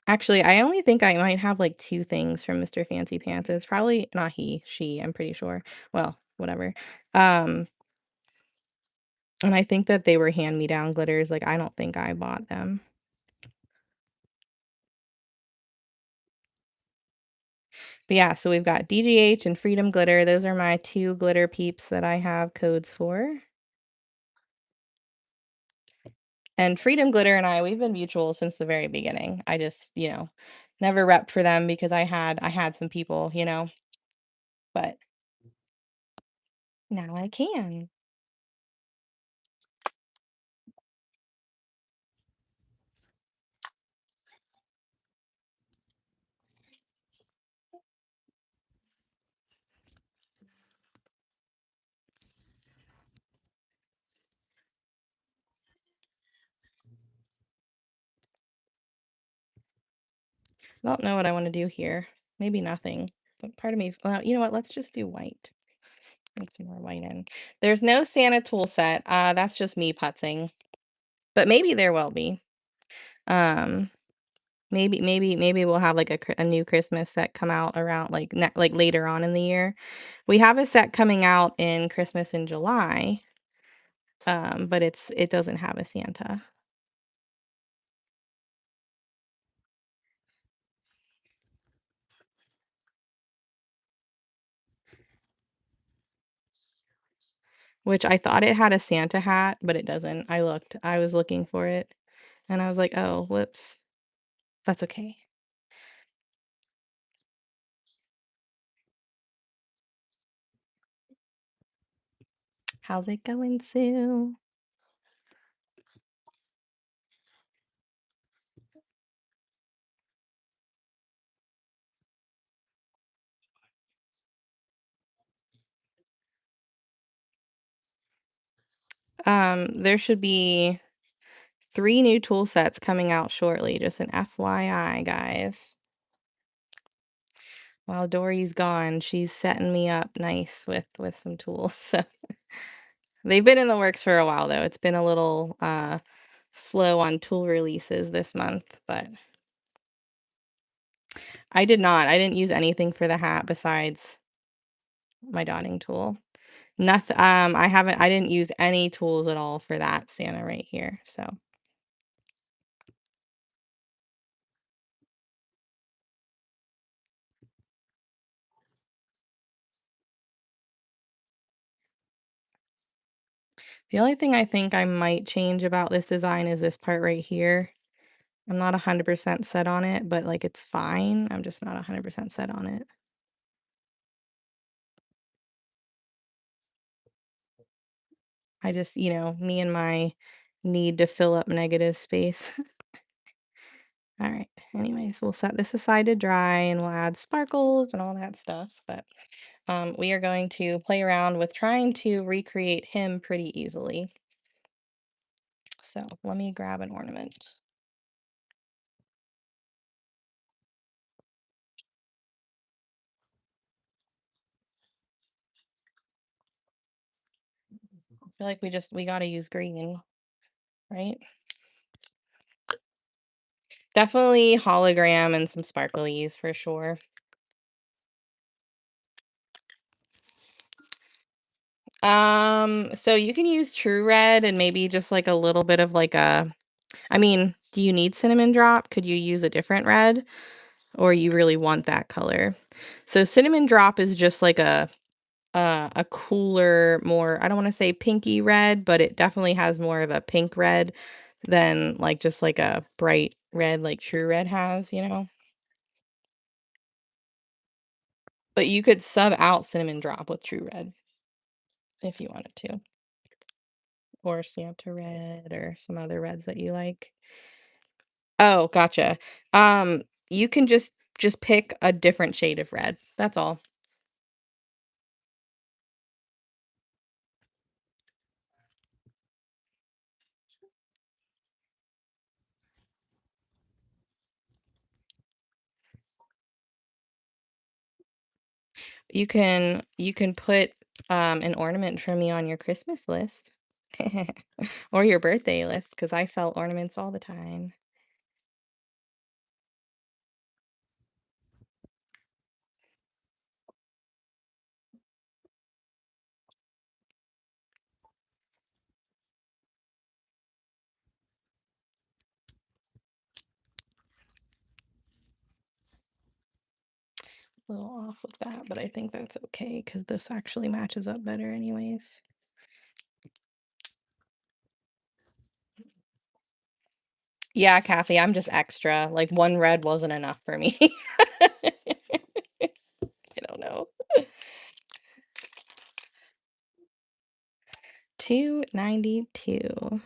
Actually, I only think I might have like 2 things from Mr. Fancy Pants. It's probably not she, I'm pretty sure. Well, whatever. Um And I think that they were hand-me-down glitters, like, I don't think I bought them. But yeah, so we've got DGH and Freedom Glitter. Those are my 2 glitter peeps that I have codes for. And Freedom Glitter and we've been mutual since the very beginning. I just, never repped for them because I had some people, but now I can. I don't know what I wanna do here. Maybe nothing. But part of me well, you know what? Let's just do white. Mix some more white in. There's no Santa tool set. That's just me putzing, but maybe there will be. Um Maybe we'll have, like, a new Christmas set come out around, like, later on in the year. We have a set coming out in Christmas in July, but it doesn't have a Santa. Which I thought it had a Santa hat, but it doesn't. I was looking for it, and I was like, "Oh, whoops." That's okay. How's it going, Sue? There should be 3 new tool sets coming out shortly, just an FYI, guys. While Dory's gone, she's setting me up nice with some tools. So they've been in the works for a while though. It's been a little slow on tool releases this month, but I did not. I didn't use anything for the hat besides my dotting tool. Nothing. I didn't use any tools at all for that Santa right here. So the only thing I think I might change about this design is this part right here. I'm not 100% set on it, but like it's fine. I'm just not 100% set on it. I just, me and my need to fill up negative space. All right. Anyways, we'll set this aside to dry and we'll add sparkles and all that stuff. But we are going to play around with trying to recreate him pretty easily. So let me grab an ornament. I feel like we got to use green, right? Definitely hologram and some sparklies for sure. So you can use True Red and maybe just like a little bit of like I mean, do you need cinnamon drop? Could you use a different red? Or you really want that color? So cinnamon drop is just like a cooler, more, I don't want to say pinky red, but it definitely has more of a pink red than like just like a bright red like True Red has, But you could sub out cinnamon drop with True Red if you wanted to. Or Santa Red or some other reds that you like. Oh, gotcha. You can just pick a different shade of red. That's all. You can put an ornament for me on your Christmas list. Or your birthday list, because I sell ornaments all the time. A little off with that, but I think that's okay because this actually matches up better anyways. Yeah, Kathy, I'm just extra. Like one red wasn't enough for me. I don't know. 292.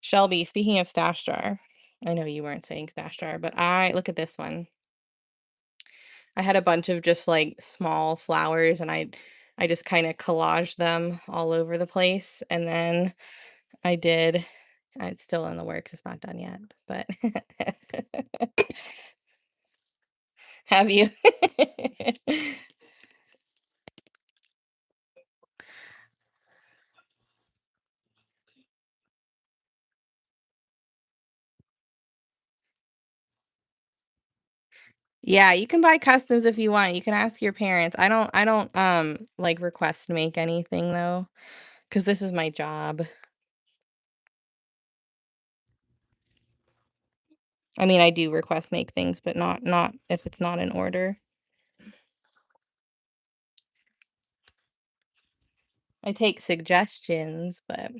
Shelby, speaking of stash jar, I know you weren't saying stash jar, but I look at this one. I had a bunch of just like small flowers and I just kind of collaged them all over the place and then I did it's still in the works. It's not done yet, but have you? Yeah, you can buy customs if you want. You can ask your parents. I don't like request make anything though, because this is my job. I mean, I do request make things, but not if it's not in order. I take suggestions, but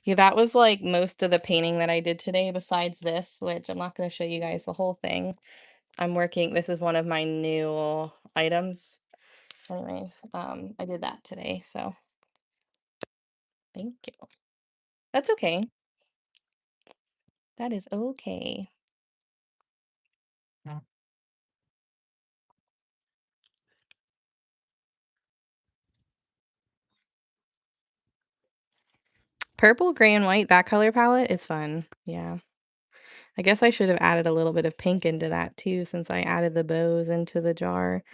yeah, that was like most of the painting that I did today besides this, which I'm not going to show you guys the whole thing. This is one of my new items. Anyways, I did that today, so thank you. That's okay. That is okay. Purple, gray, and white, that color palette is fun. Yeah. I guess I should have added a little bit of pink into that too, since I added the bows into the jar.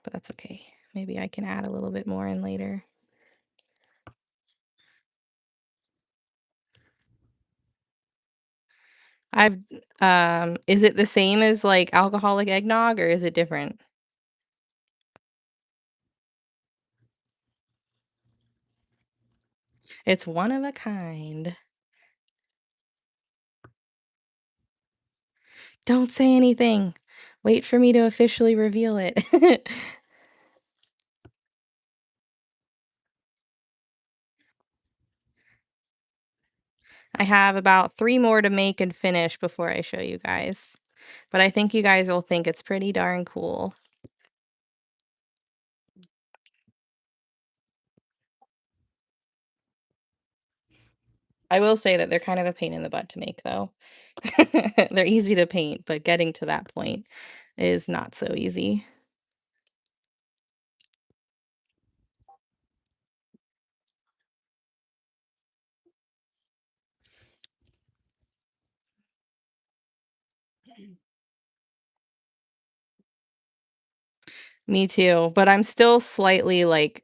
But that's okay. Maybe I can add a little bit more in later. I've is it the same as like alcoholic eggnog or is it different? It's one of a kind. Don't say anything. Wait for me to officially reveal it. I have about 3 more to make and finish before I show you guys. But I think you guys will think it's pretty darn cool. I will say that they're kind of a pain in the butt to make though. They're easy to paint, but getting to that point is not so easy. Me too, but I'm still slightly like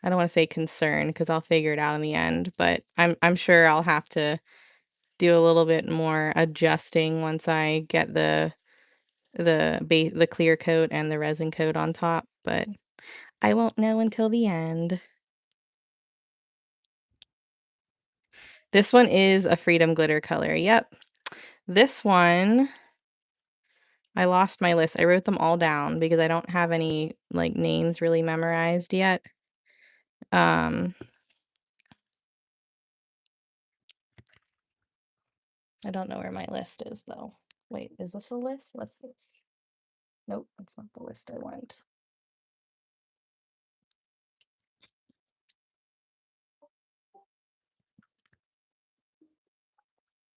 I don't want to say concerned because I'll figure it out in the end, but I'm sure I'll have to do a little bit more adjusting once I get the clear coat and the resin coat on top, but I won't know until the end. This one is a Freedom Glitter color. Yep. This one, I lost my list. I wrote them all down because I don't have any like names really memorized yet. Um, I don't know where my list is though. Wait, is this a list? What's this? Nope, that's not the list I want.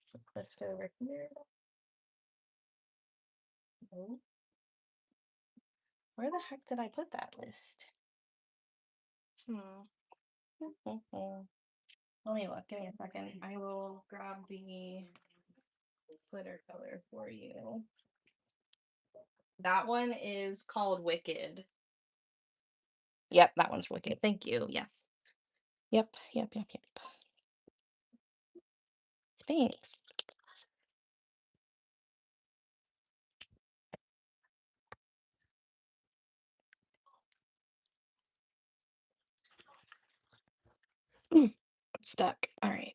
Is the list over here? No. Where the heck did I put that list? Hmm. Let me look. Give me a second. I will grab the glitter color for you. That one is called Wicked. Yep, that one's Wicked. Thank you. Yes. Yep. Thanks. I'm stuck. All right.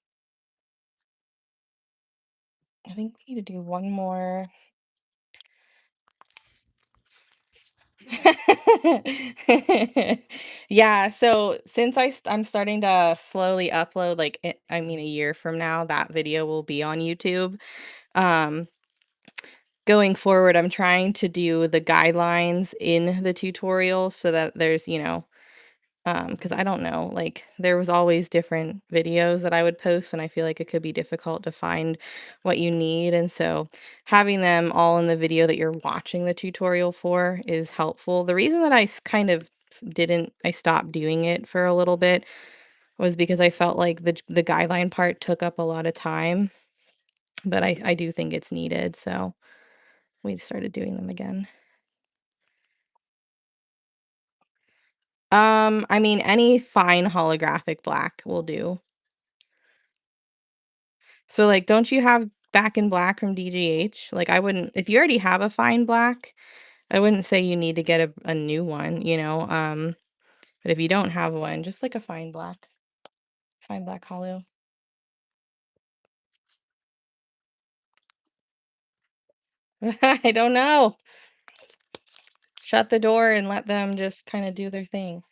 I think we need to do one more. Yeah, so since I'm starting to slowly upload, like I mean a year from now, that video will be on YouTube. Um, Going forward, I'm trying to do the guidelines in the tutorial so that there's, because I don't know, like there was always different videos that I would post, and I feel like it could be difficult to find what you need. And so having them all in the video that you're watching the tutorial for is helpful. The reason that I stopped doing it for a little bit was because I felt like the guideline part took up a lot of time, but I do think it's needed. So we started doing them again. I mean, any fine holographic black will do. So, like, don't you have Back in Black from DGH? Like, I wouldn't if you already have a fine black, I wouldn't say you need to get a new one, you know, but if you don't have one, just like a fine black hollow. I don't know. Shut the door and let them just kinda do their thing.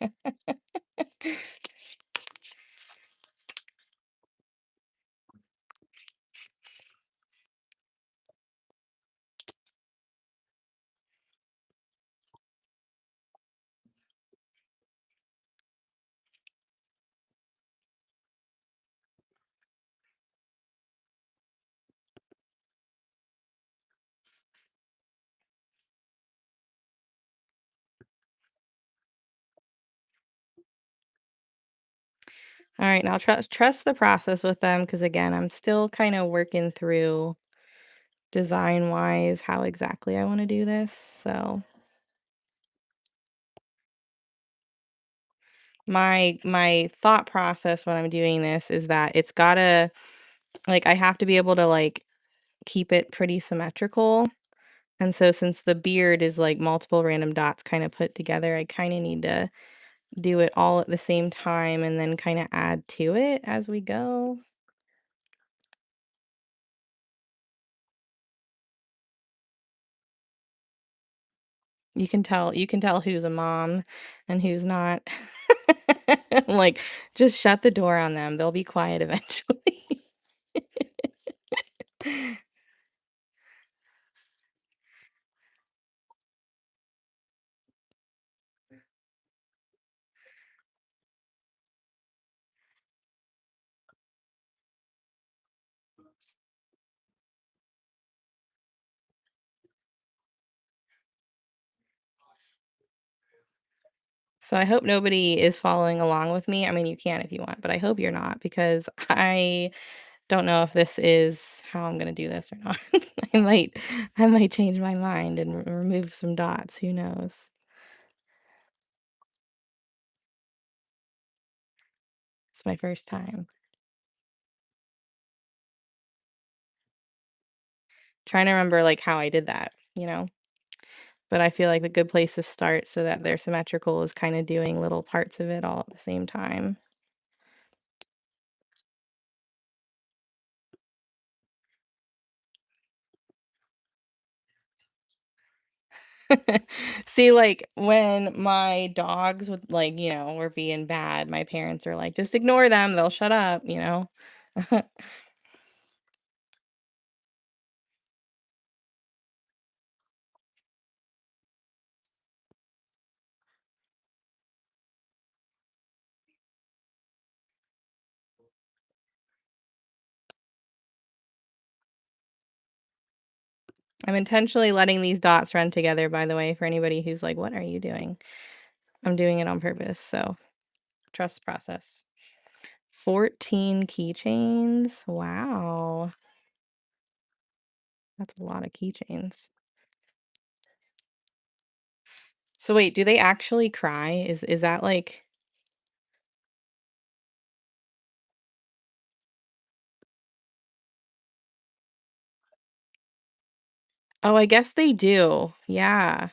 Alright, now trust the process with them because again, I'm still kinda working through design-wise how exactly I wanna do this, so my thought process when I'm doing this is that it's gotta like, I have to be able to, like, keep it pretty symmetrical, and so since the beard is, like, multiple random dots kinda put together, I kinda need to do it all at the same time and then kinda add to it as we go. You can tell who's a mom and who's not. Like, just shut the door on them, they'll be quiet eventually. So I hope nobody is following along with me. I mean, you can if you want, but I hope you're not because I don't know if this is how I'm gonna do this or not. I might I might change my mind and remove some dots, who knows? It's my first time. Trying to remember, like, how I did that, you know? But I feel like a good place to start so that they're symmetrical is kinda doing little parts of it all at the same time. See, like, when my dogs would, like, were being bad, my parents were like, "Just ignore them, they'll shut up," you know? I'm intentionally letting these dots run together, by the way, for anybody who's like, "What are you doing?" I'm doing it on purpose, so trust the process. 14 keychains? Wow. That's a lot of keychains. So wait, do they actually cry? Is that like Oh, I guess they do. Yeah.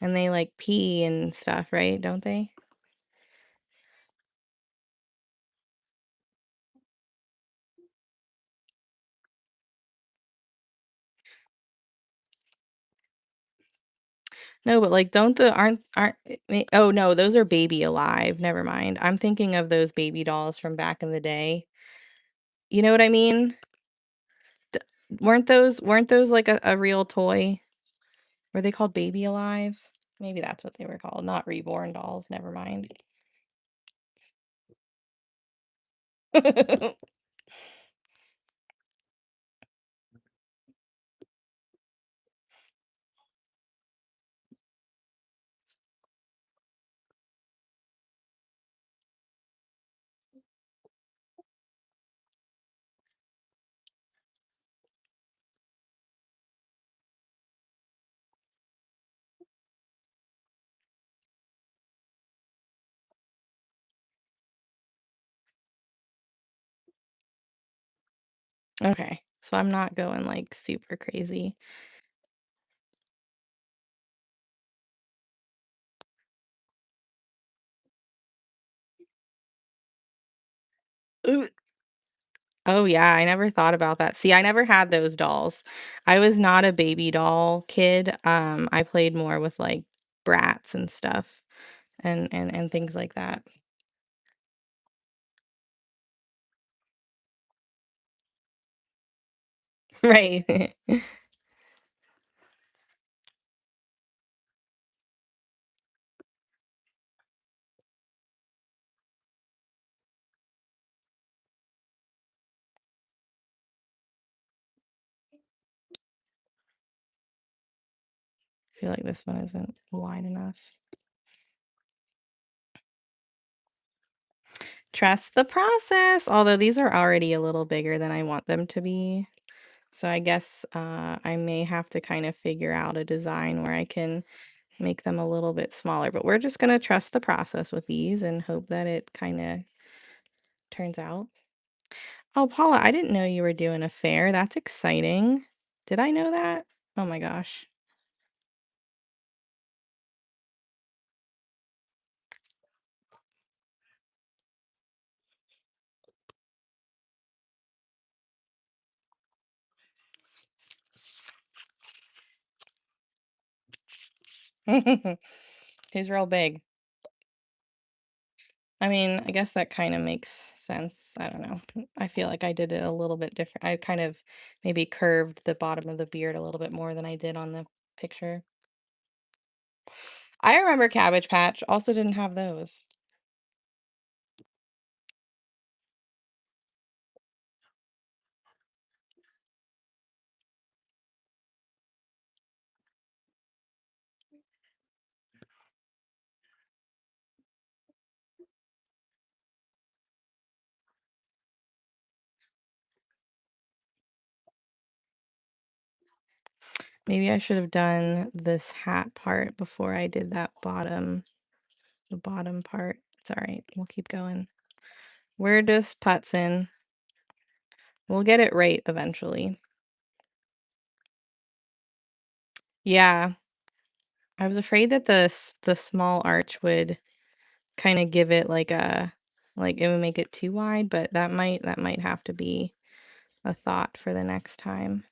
And they like pee and stuff, right? Don't they? No, but like don't the aren't oh no, those are Baby Alive. Never mind. I'm thinking of those baby dolls from back in the day. You know what I mean? D weren't those like a real toy? Were they called Baby Alive? Maybe that's what they were called, not reborn dolls. Never mind. Okay. So I'm not going like super crazy. Ooh. Oh yeah, I never thought about that. See, I never had those dolls. I was not a baby doll kid. I played more with like brats and stuff and things like that. Right. I feel like this one isn't wide enough. Trust the process. Although these are already a little bigger than I want them to be. So I guess I may have to kind of figure out a design where I can make them a little bit smaller. But we're just going to trust the process with these and hope that it kind of turns out. Oh, Paula, I didn't know you were doing a fair. That's exciting. Did I know that? Oh my gosh. He's real big. I mean, I guess that kind of makes sense. I don't know. I feel like I did it a little bit different. I kind of maybe curved the bottom of the beard a little bit more than I did on the picture. I remember Cabbage Patch. Also didn't have those. Maybe I should have done this hat part before I did that the bottom part. It's all right. We'll keep going. We're just putzing. We'll get it right eventually. Yeah, I was afraid that the small arch would kind of give it like it would make it too wide, but that might have to be a thought for the next time.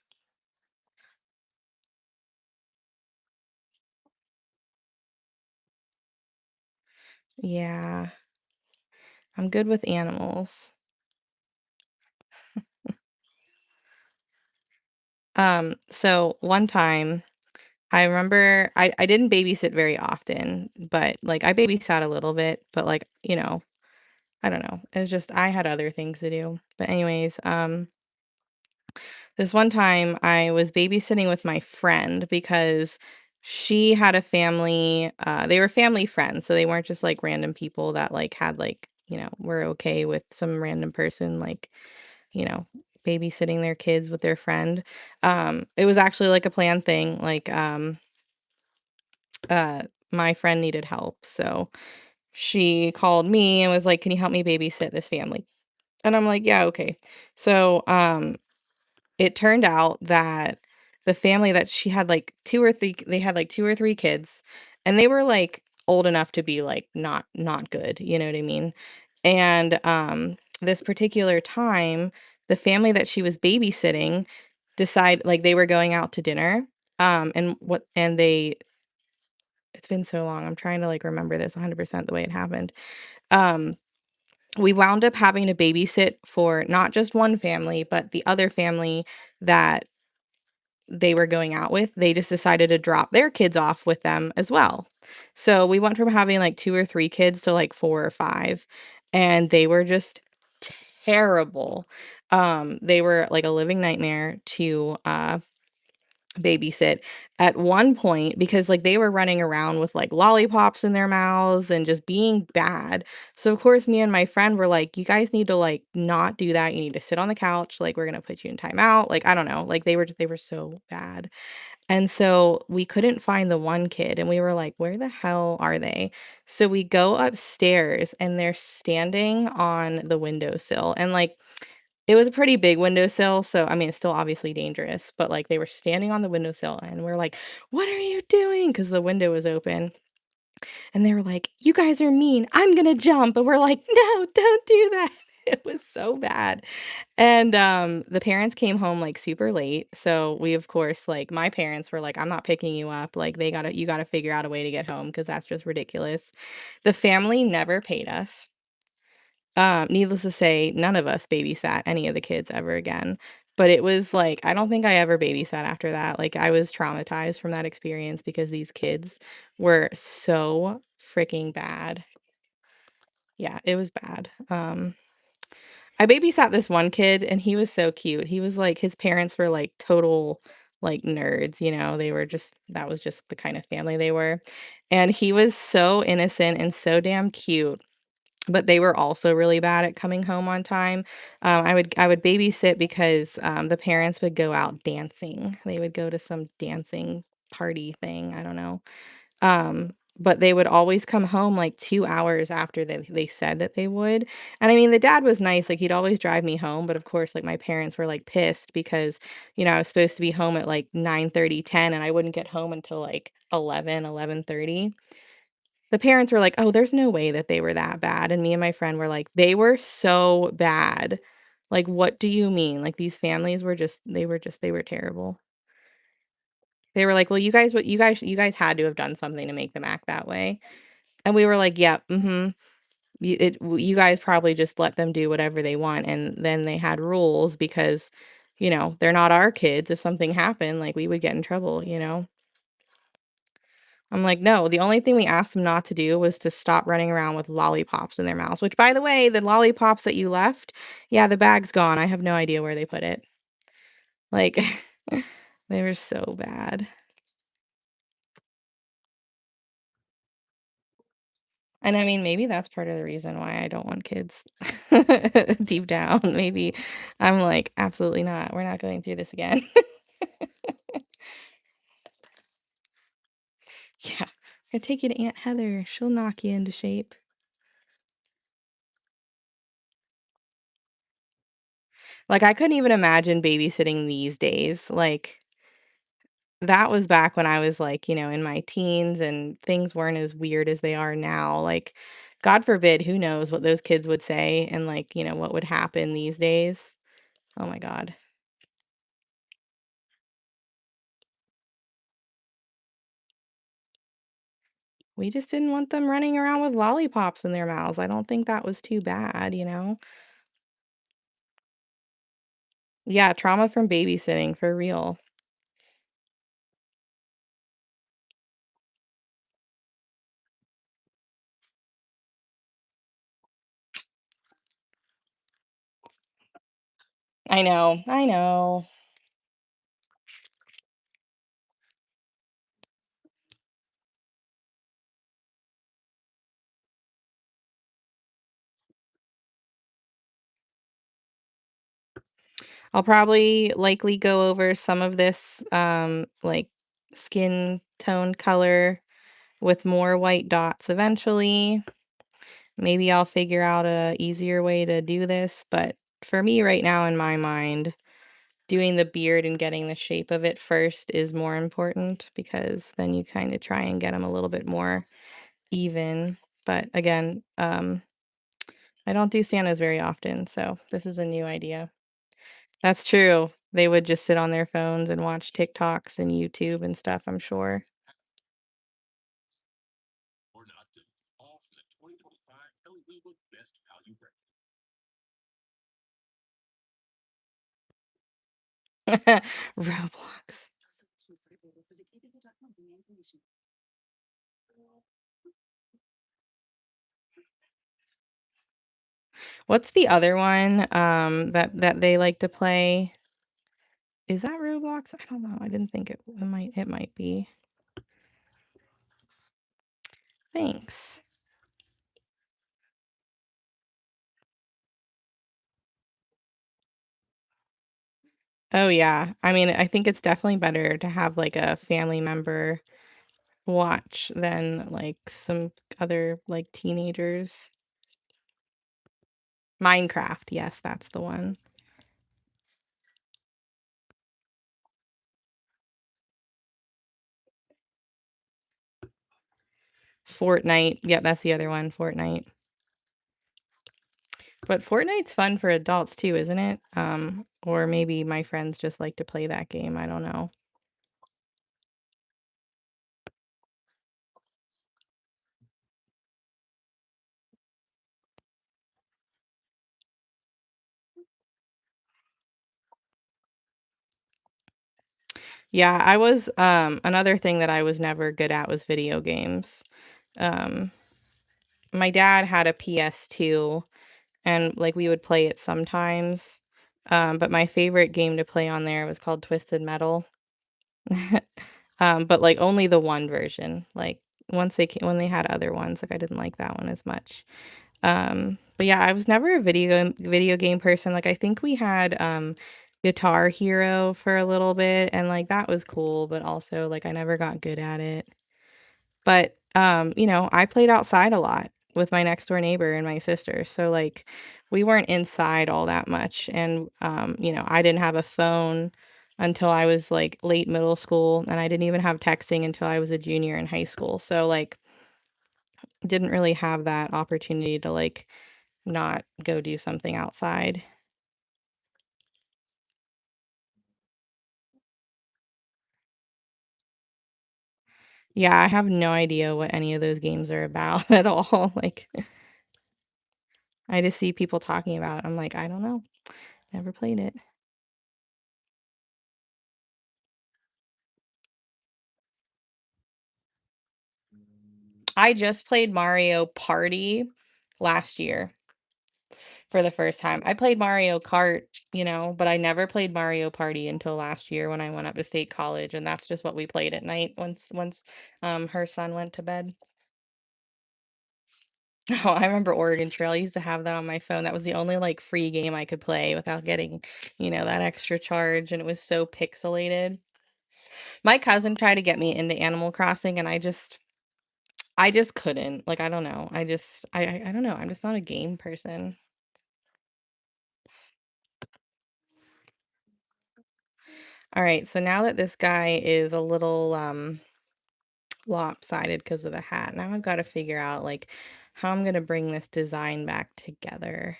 Yeah, I'm good with animals. So one time I remember I didn't babysit very often, but like I babysat a little bit, but like, I don't know. It's just I had other things to do. But anyways, this one time I was babysitting with my friend because she had a family, they were family friends, so they weren't just like random people that like had like, were okay with some random person like, you know, babysitting their kids with their friend. It was actually like a planned thing. Like uh my friend needed help. So she called me and was like, "Can you help me babysit this family?" And I'm like, "Yeah, okay." So it turned out that the family that she had like two or three they had like two or three kids, and they were like old enough to be like not good, you know what I mean? And this particular time, the family that she was babysitting decide like they were going out to dinner. And they it's been so long. I'm trying to like remember this 100% the way it happened. Um we wound up having to babysit for not just one family, but the other family that they were going out with. They just decided to drop their kids off with them as well. So we went from having like two or three kids to like four or five, and they were just terrible. They were like a living nightmare to babysit at one point because like they were running around with like lollipops in their mouths and just being bad. So of course me and my friend were like, you guys need to like not do that. You need to sit on the couch. Like we're going to put you in timeout. Like I don't know. Like they were so bad. And so we couldn't find the one kid and we were like, where the hell are they? So we go upstairs and they're standing on the windowsill and like It was a pretty big windowsill, so, I mean, it's still obviously dangerous, but, like, they were standing on the windowsill, and we're like, "What are you doing?" Because the window was open, and they were like, "You guys are mean. I'm gonna jump." And we're like, "No, don't do that." It was so bad. And, the parents came home, like, super late, so we, of course, like, my parents were like, "I'm not picking you up, like, you gotta figure out a way to get home because that's just ridiculous." The family never paid us. Needless to say, none of us babysat any of the kids ever again, but it was like I don't think I ever babysat after that, like, I was traumatized from that experience because these kids were so freaking bad. Yeah, it was bad. I babysat this one kid, and he was so cute. He was like his parents were, like, total, like, nerds, you know? They were just that was just the kind of family they were, and he was so innocent and so damn cute. But they were also really bad at coming home on time. I would babysit because, the parents would go out dancing. They would go to some dancing party thing, I don't know. But they would always come home, like, 2 hours after they said that they would. And, I mean, the dad was nice, like, he'd always drive me home, but, of course, like, my parents were, like, pissed because, I was supposed to be home at, like, 9:30, 10, and I wouldn't get home until, like, 11:30. The parents were like, "Oh, there's no way that they were that bad," and me and my friend were like, "They were so bad. Like, what do you mean? Like, these families were just they were terrible." They were like, "Well, you guys had to have done something to make them act that way." And we were like, "Yep, mhm. You guys probably just let them do whatever they want," and then they had rules because, they're not our kids. If something happened, like, we would get in trouble, you know? I'm like, "No, the only thing we asked them not to do was to stop running around with lollipops in their mouths," which, by the way, the lollipops that you left, yeah, the bag's gone. I have no idea where they put it. Like, they were so bad. And I mean, maybe that's part of the reason why I don't want kids. Deep down, maybe I'm like, "Absolutely not. We're not going through this again." Yeah. "Gonna take you to Aunt Heather. She'll knock you into shape." Like, I couldn't even imagine babysitting these days. Like, that was back when I was, like, in my teens and things weren't as weird as they are now, like, God forbid, who knows what those kids would say and, like, what would happen these days. Oh my god. We just didn't want them running around with lollipops in their mouths. I don't think that was too bad, you know? Yeah, trauma from babysitting, for real. I know, I know. I'll probably likely go over some of this, like, skin tone color with more white dots eventually. Maybe I'll figure out a easier way to do this, but for me right now in my mind, doing the beard and getting the shape of it first is more important because then you kind of try and get them a little bit more even. But again, I don't do Santas very often, so this is a new idea. That's true. They would just sit on their phones and watch TikToks and YouTube and stuff, I'm sure. Or not to all from the 2025 LED Book Best Value Brand. Roblox. What's the other one, that they like to play? Is that Roblox? I don't know. I didn't think it might be. Thanks. Oh, yeah. I mean, I think it's definitely better to have, like, a family member watch than, like, some other, like, teenagers. Minecraft, yes, that's the one. Fortnite. Yep, that's the other one, Fortnite. But Fortnite's fun for adults too, isn't it? Or maybe my friends just like to play that game. I don't know. Yeah, I was another thing that I was never good at was video games. Um, my dad had a PS2 and like we would play it sometimes. But my favorite game to play on there was called Twisted Metal. But like only the one version. Like when they had other ones, like I didn't like that one as much. But yeah, I was never a video game person. Like I think we had Guitar Hero for a little bit and like that was cool, but also like I never got good at it. But I played outside a lot with my next door neighbor and my sister. So like we weren't inside all that much and I didn't have a phone until I was like late middle school and I didn't even have texting until I was a junior in high school. So like didn't really have that opportunity to like not go do something outside. Yeah, I have no idea what any of those games are about at all. Like, I just see people talking about it. I'm like, I don't know. Never played it. I just played Mario Party last year for the first time. I played Mario Kart, but I never played Mario Party until last year when I went up to state college, and that's just what we played at night once her son went to bed. Oh, I remember Oregon Trail. I used to have that on my phone. That was the only like free game I could play without getting, that extra charge, and it was so pixelated. My cousin tried to get me into Animal Crossing, and I just couldn't. Like, I don't know. I don't know. I'm just not a game person. All right, so now that this guy is a little lopsided because of the hat, now I've got to figure out like how I'm gonna bring this design back together.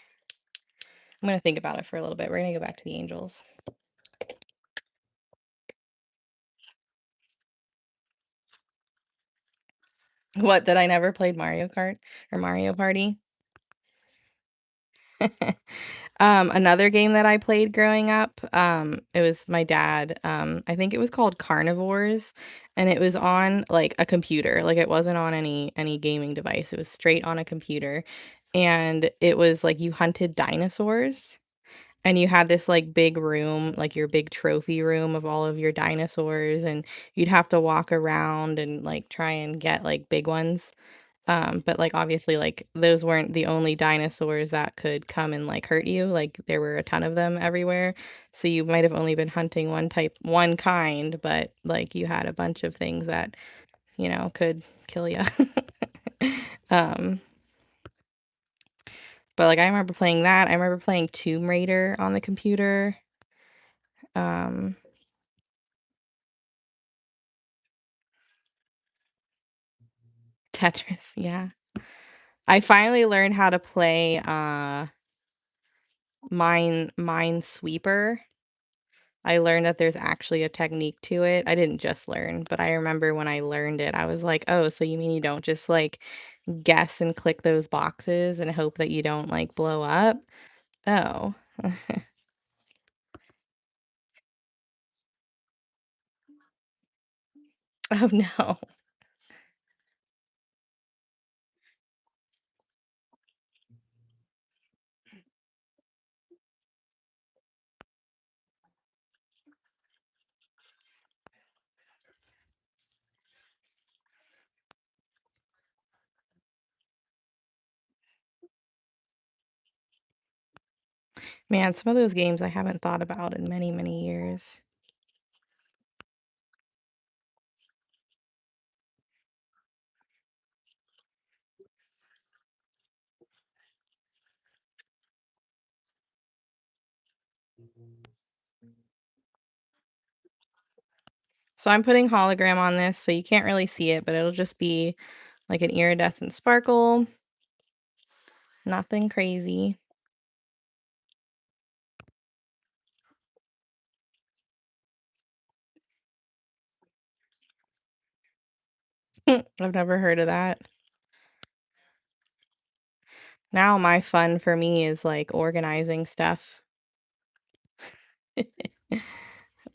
I'm gonna think about it for a little bit. We're gonna go back to the angels. What, that I never played Mario Kart or Mario Party? Another game that I played growing up, it was my dad. I think it was called Carnivores, and it was on like a computer. Like it wasn't on any gaming device. It was straight on a computer. And it was like you hunted dinosaurs and you had this like big room, like your big trophy room of all of your dinosaurs, and you'd have to walk around and like try and get like big ones. But like obviously like those weren't the only dinosaurs that could come and like hurt you. Like there were a ton of them everywhere. So you might have only been hunting one kind, but like you had a bunch of things that, could kill you. Um, but like I remember playing that. I remember playing Tomb Raider on the computer. Um, Tetris, yeah. I finally learned how to play Minesweeper. I learned that there's actually a technique to it. I didn't just learn, but I remember when I learned it, I was like, "Oh, so you mean you don't just like guess and click those boxes and hope that you don't like blow up?" Oh. Oh no. Man, some of those games I haven't thought about in many, many years. So I'm putting hologram on this, so you can't really see it, but it'll just be like an iridescent sparkle. Nothing crazy. I've never heard of that. Now my fun for me is like organizing stuff.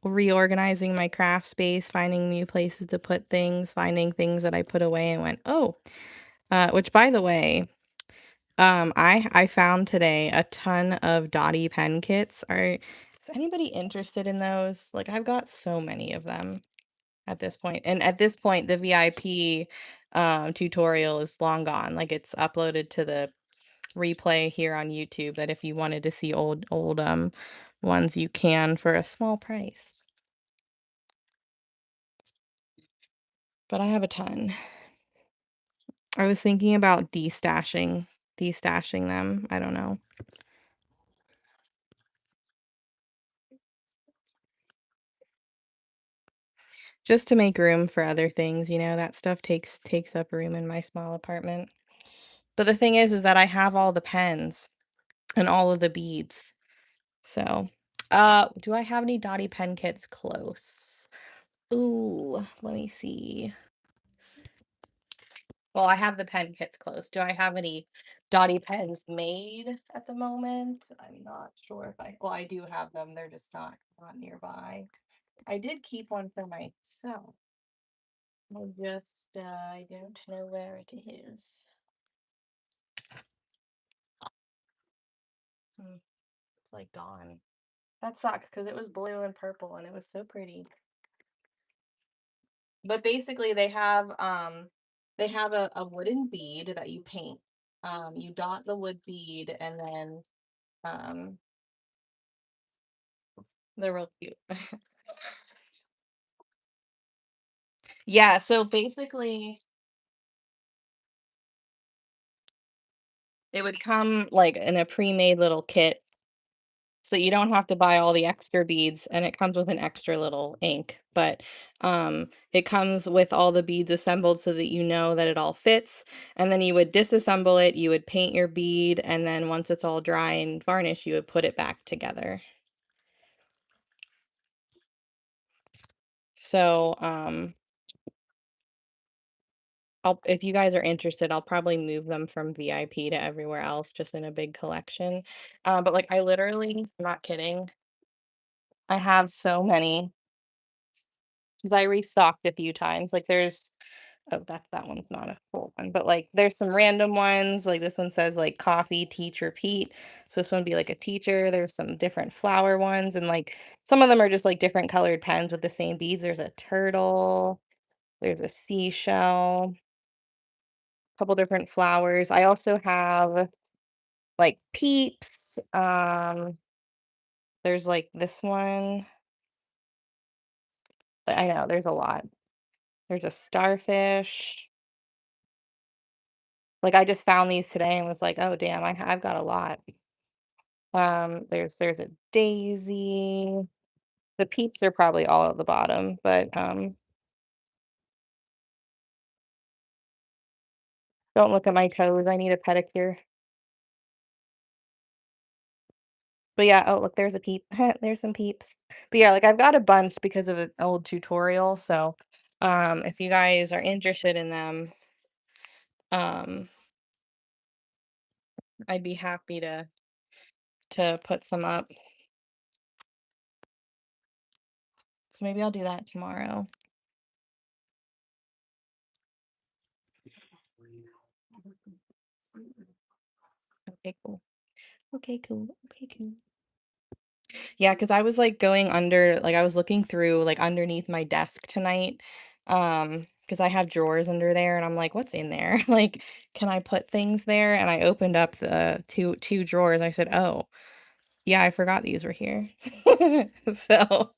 Reorganizing my craft space, finding new places to put things, finding things that I put away and went, oh, which by the way, I found today a ton of Dottie pen kits. Is anybody interested in those? Like I've got so many of them at this point. And at this point, the VIP tutorial is long gone. Like it's uploaded to the replay here on YouTube that if you wanted to see old ones, you can for a small price. But I have a ton. I was thinking about destashing them. I don't know. Just to make room for other things, you know, that stuff takes up room in my small apartment. But the thing is that I have all the pens and all of the beads. So, do I have any Dottie pen kits close? Ooh, let me see. Well, I have the pen kits close. Do I have any Dottie pens made at the moment? I'm not sure if well, I do have them. They're just not nearby. I did keep one for myself. I don't know where it is. It's like gone. That sucks because it was blue and purple and it was so pretty. But basically they have a wooden bead that you paint. You dot the wood bead and then they're real cute. Yeah, so basically it would come like in a pre-made little kit. So you don't have to buy all the extra beads and it comes with an extra little ink, but it comes with all the beads assembled so that you know that it all fits. And then you would disassemble it, you would paint your bead, and then once it's all dry and varnished, you would put it back together. So if you guys are interested, I'll probably move them from VIP to everywhere else just in a big collection. But like I literally, I'm not kidding, I have so many because I restocked a few times. Like there's oh, that one's not a full one, but like there's some random ones. Like this one says like coffee, teacher, Pete. So this one would be like a teacher. There's some different flower ones, and like some of them are just like different colored pens with the same beads. There's a turtle, there's a seashell, a couple different flowers. I also have like peeps. There's like this one. I know there's a lot. There's a starfish. Like I just found these today and was like, oh damn, I've got a lot. There's a daisy. The peeps are probably all at the bottom, but don't look at my toes. I need a pedicure. But yeah, oh look, there's a peep. There's some peeps. But yeah, like I've got a bunch because of an old tutorial. So if you guys are interested in them, um I'd be happy to put some up. So maybe I'll do that tomorrow. Okay, cool. Okay, cool. Okay, cool. Yeah, because I was like going under, like I was looking through like underneath my desk tonight. Because I have drawers under there and I'm like, what's in there? Like, can I put things there? And I opened up the two drawers. I said, oh, yeah, I forgot these were here. So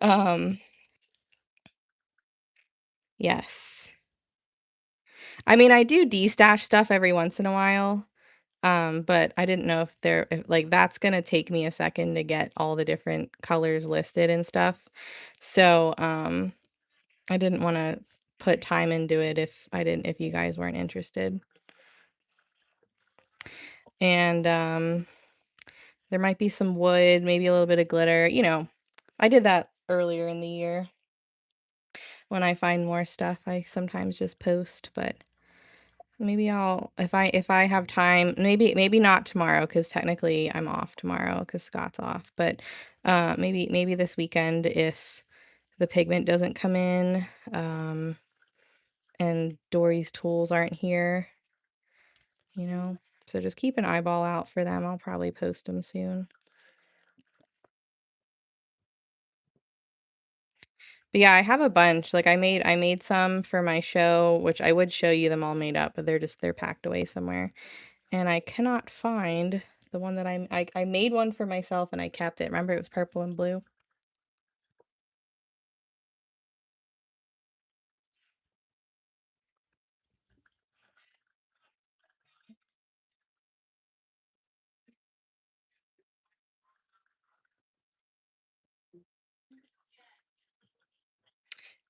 um yes. I mean, I do destash stuff every once in a while. But I didn't know if like that's gonna take me a second to get all the different colors listed and stuff. So, I didn't want to put time into it if you guys weren't interested. And there might be some wood, maybe a little bit of glitter. I did that earlier in the year. When I find more stuff, I sometimes just post, but maybe I'll if I have time, maybe not tomorrow because technically I'm off tomorrow because Scott's off, but maybe this weekend if the pigment doesn't come in, and Dory's tools aren't here, so just keep an eyeball out for them. I'll probably post them soon. But yeah, I have a bunch. Like I made some for my show, which I would show you them all made up, but they're packed away somewhere. And I cannot find the one that I made one for myself and I kept it. Remember it was purple and blue?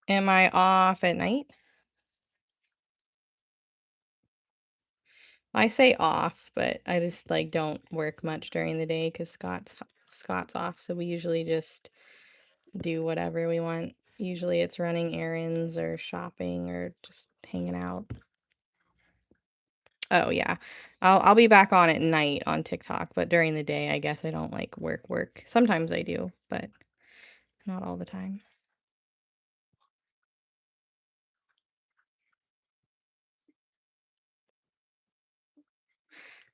Am I off at night? I say off, but I just like don't work much during the day because Scott's off, so we usually just do whatever we want. Usually it's running errands or shopping or just hanging out. Oh yeah. I'll be back on at night on TikTok, but during the day I guess I don't like work. Sometimes I do, but not all the time.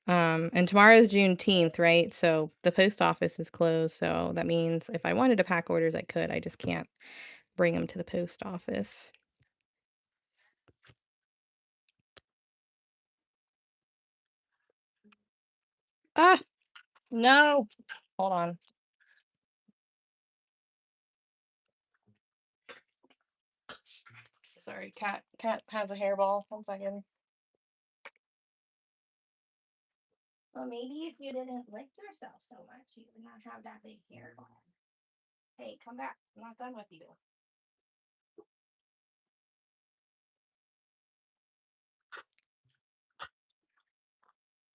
And tomorrow's Juneteenth, right? So the post office is closed, so that means if I wanted to pack orders I could. I just can't bring them to the post office. Ah, no. Hold on. Sorry, cat has a hairball. 1 second. Well, maybe if you didn't lick yourself so much, you would not have that big hairball. Hey, come back. I'm not done with you.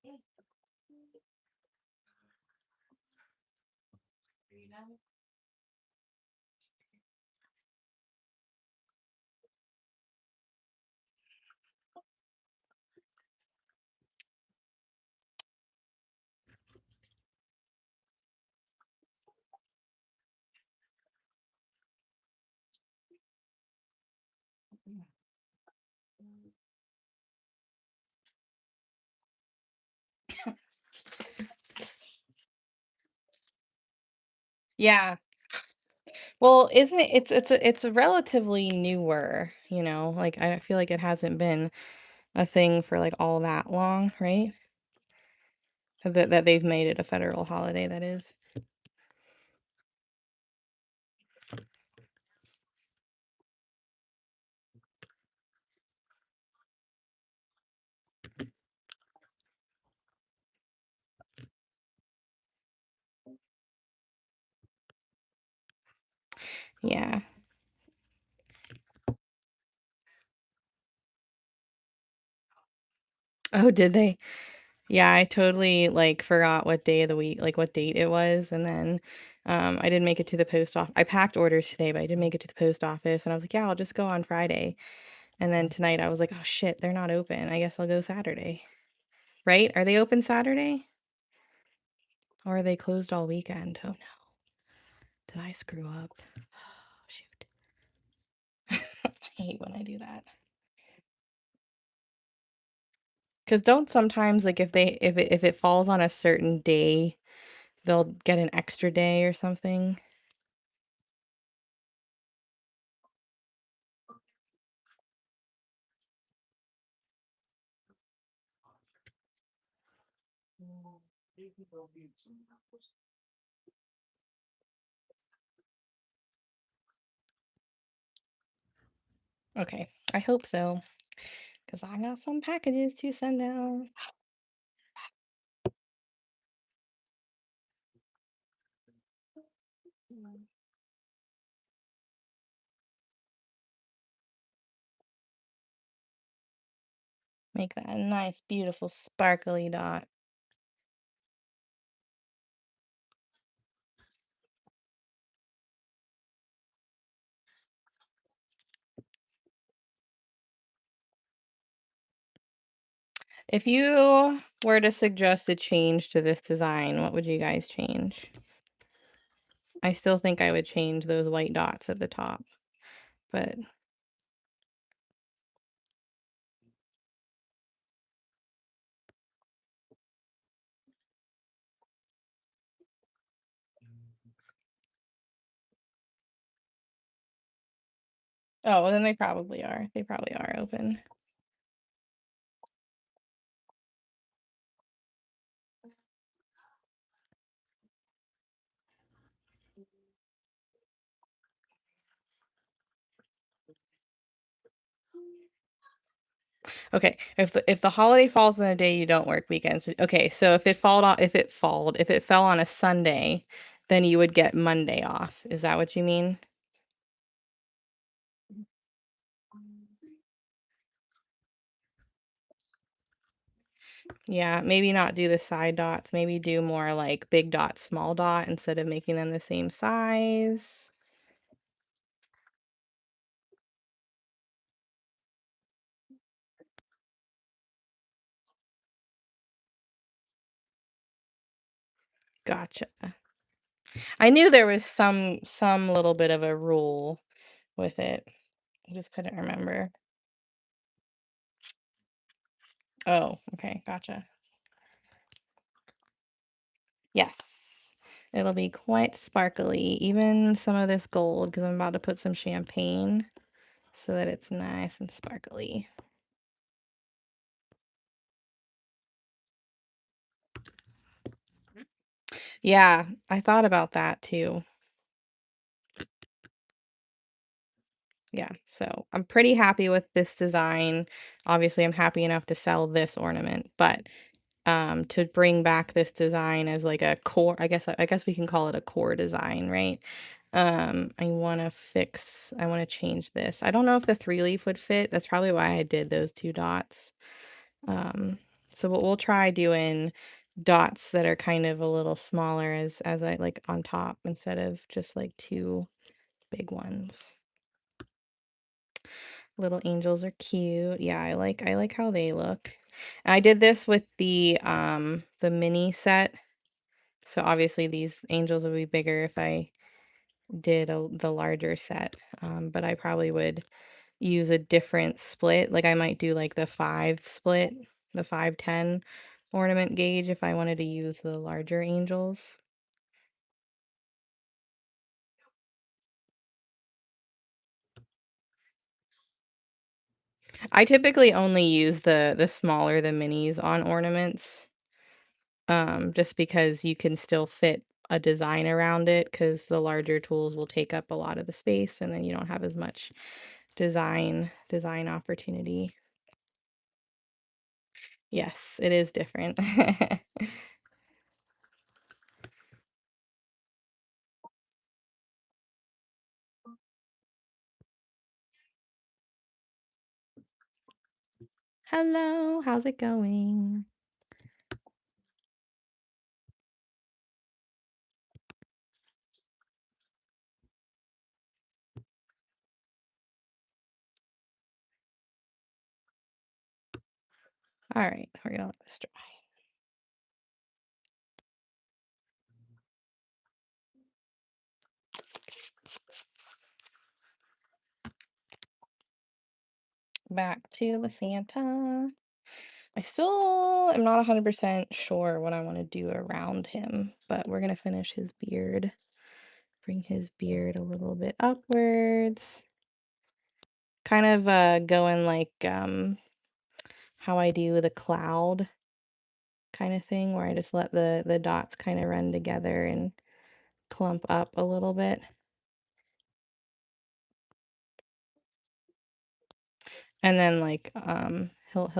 Hey. Are you done? Yeah. Well, isn't it it's a relatively newer, like I feel like it hasn't been a thing for like all that long, right? That they've made it a federal holiday, that is. Yeah. Oh, did they? Yeah, I totally like forgot what day of the week, like what date it was, and then I didn't make it to the post office. I packed orders today, but I didn't make it to the post office, and I was like, yeah, I'll just go on Friday. And then tonight I was like, oh shit, they're not open. I guess I'll go Saturday. Right? Are they open Saturday? Or are they closed all weekend? Oh no. Did I screw up? Oh, shoot. I hate when I do that. Because don't sometimes like if it falls on a certain day, they'll get an extra day or something. Okay, I hope so. Because I got some packages to send out. Make that a nice, beautiful, sparkly dot. If you were to suggest a change to this design, what would you guys change? I still think I would change those white dots at the top, but oh, well, then they probably are. They probably are open. Okay, if the holiday falls on a day you don't work weekends. Okay, so if it fell on a Sunday, then you would get Monday off. Is that what you mean? Yeah, maybe not do the side dots. Maybe do more like big dot, small dot instead of making them the same size. Gotcha. I knew there was some little bit of a rule with it. I just couldn't remember. Oh, okay, gotcha. Yes. It'll be quite sparkly, even some of this gold, because I'm about to put some champagne so that it's nice and sparkly. Yeah, I thought about that too. Yeah, so I'm pretty happy with this design. Obviously, I'm happy enough to sell this ornament, but to bring back this design as like a core, I guess we can call it a core design, right? I want to change this. I don't know if the 3-leaf would fit. That's probably why I did those 2 dots. So we'll try doing dots that are kind of a little smaller as I like on top instead of just like 2 big ones. Little angels are cute. Yeah, I like how they look. And I did this with the mini set. So obviously these angels would be bigger if I did the larger set. But I probably would use a different split. Like I might do like the 5 split, the 510 ornament gauge if I wanted to use the larger angels. I typically only use the smaller, the minis on ornaments. Just because you can still fit a design around it because the larger tools will take up a lot of the space and then you don't have as much design opportunity. Yes, it is different. Hello, how's it going? All right, we're gonna let this dry. Back to the Santa. I still am not 100% sure what I want to do around him, but we're gonna finish his beard. Bring his beard a little bit upwards. Kind of going like how I do the cloud kind of thing where I just let the dots kind of run together and clump up a little bit. And then like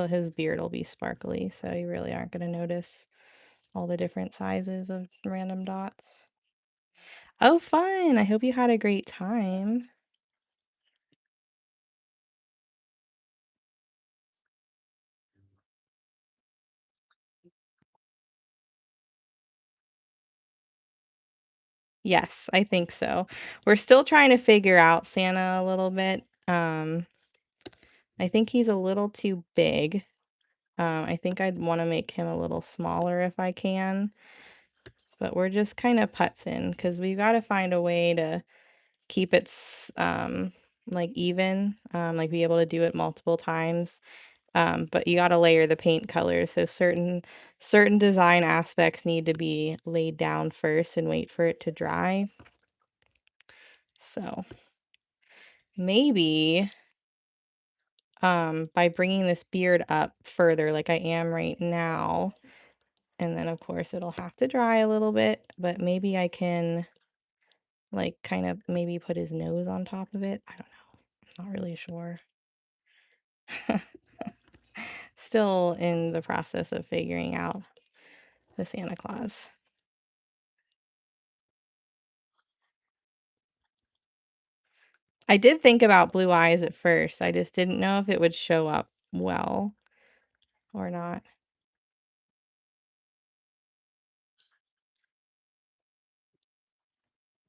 his beard will be sparkly, so you really aren't going to notice all the different sizes of random dots. Oh, fun. I hope you had a great time. Yes, I think so. We're still trying to figure out Santa a little bit. I think he's a little too big. I think I'd want to make him a little smaller if I can, but we're just kind of putzing because we've got to find a way to keep it like even, like be able to do it multiple times. But you got to layer the paint colors, so certain design aspects need to be laid down first and wait for it to dry. So maybe by bringing this beard up further like I am right now, and then of course it'll have to dry a little bit, but maybe I can like kind of maybe put his nose on top of it. I don't know. I'm not really sure. Still in the process of figuring out the Santa Claus. I did think about blue eyes at first. I just didn't know if it would show up well or not.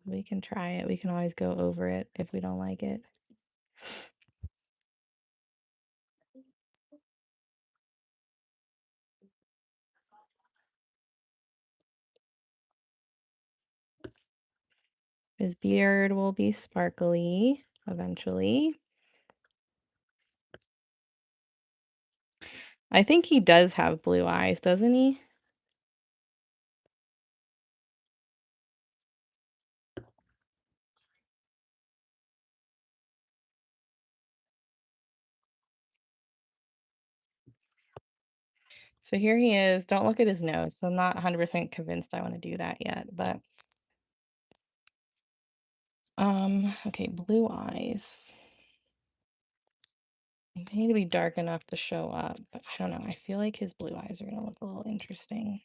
We can try it. We can always go over it if we don't like it. His beard will be sparkly eventually. I think he does have blue eyes, doesn't he? So here he is. Don't look at his nose. So I'm not 100% convinced I want to do that yet, but okay, blue eyes. They need to be dark enough to show up, but I don't know. I feel like his blue eyes are gonna look a little interesting.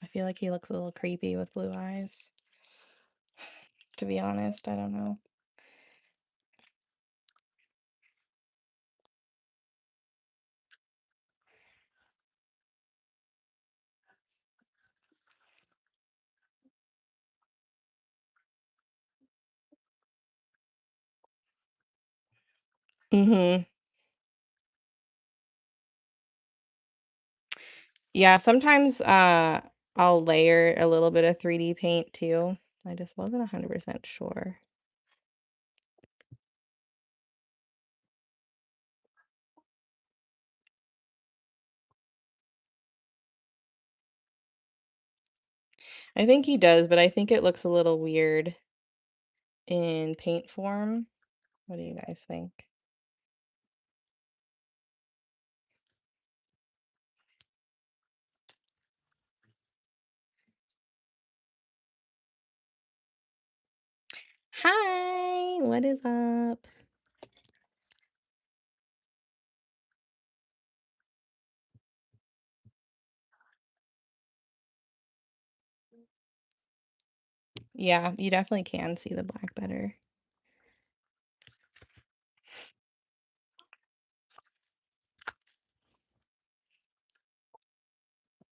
I feel like he looks a little creepy with blue eyes. To be honest, I don't know. Mm-hmm. Yeah, sometimes I'll layer a little bit of 3D paint too. I just wasn't 100% sure. I think he does, but I think it looks a little weird in paint form. What do you guys think? Hi, what is up? Yeah, you definitely can see the black better.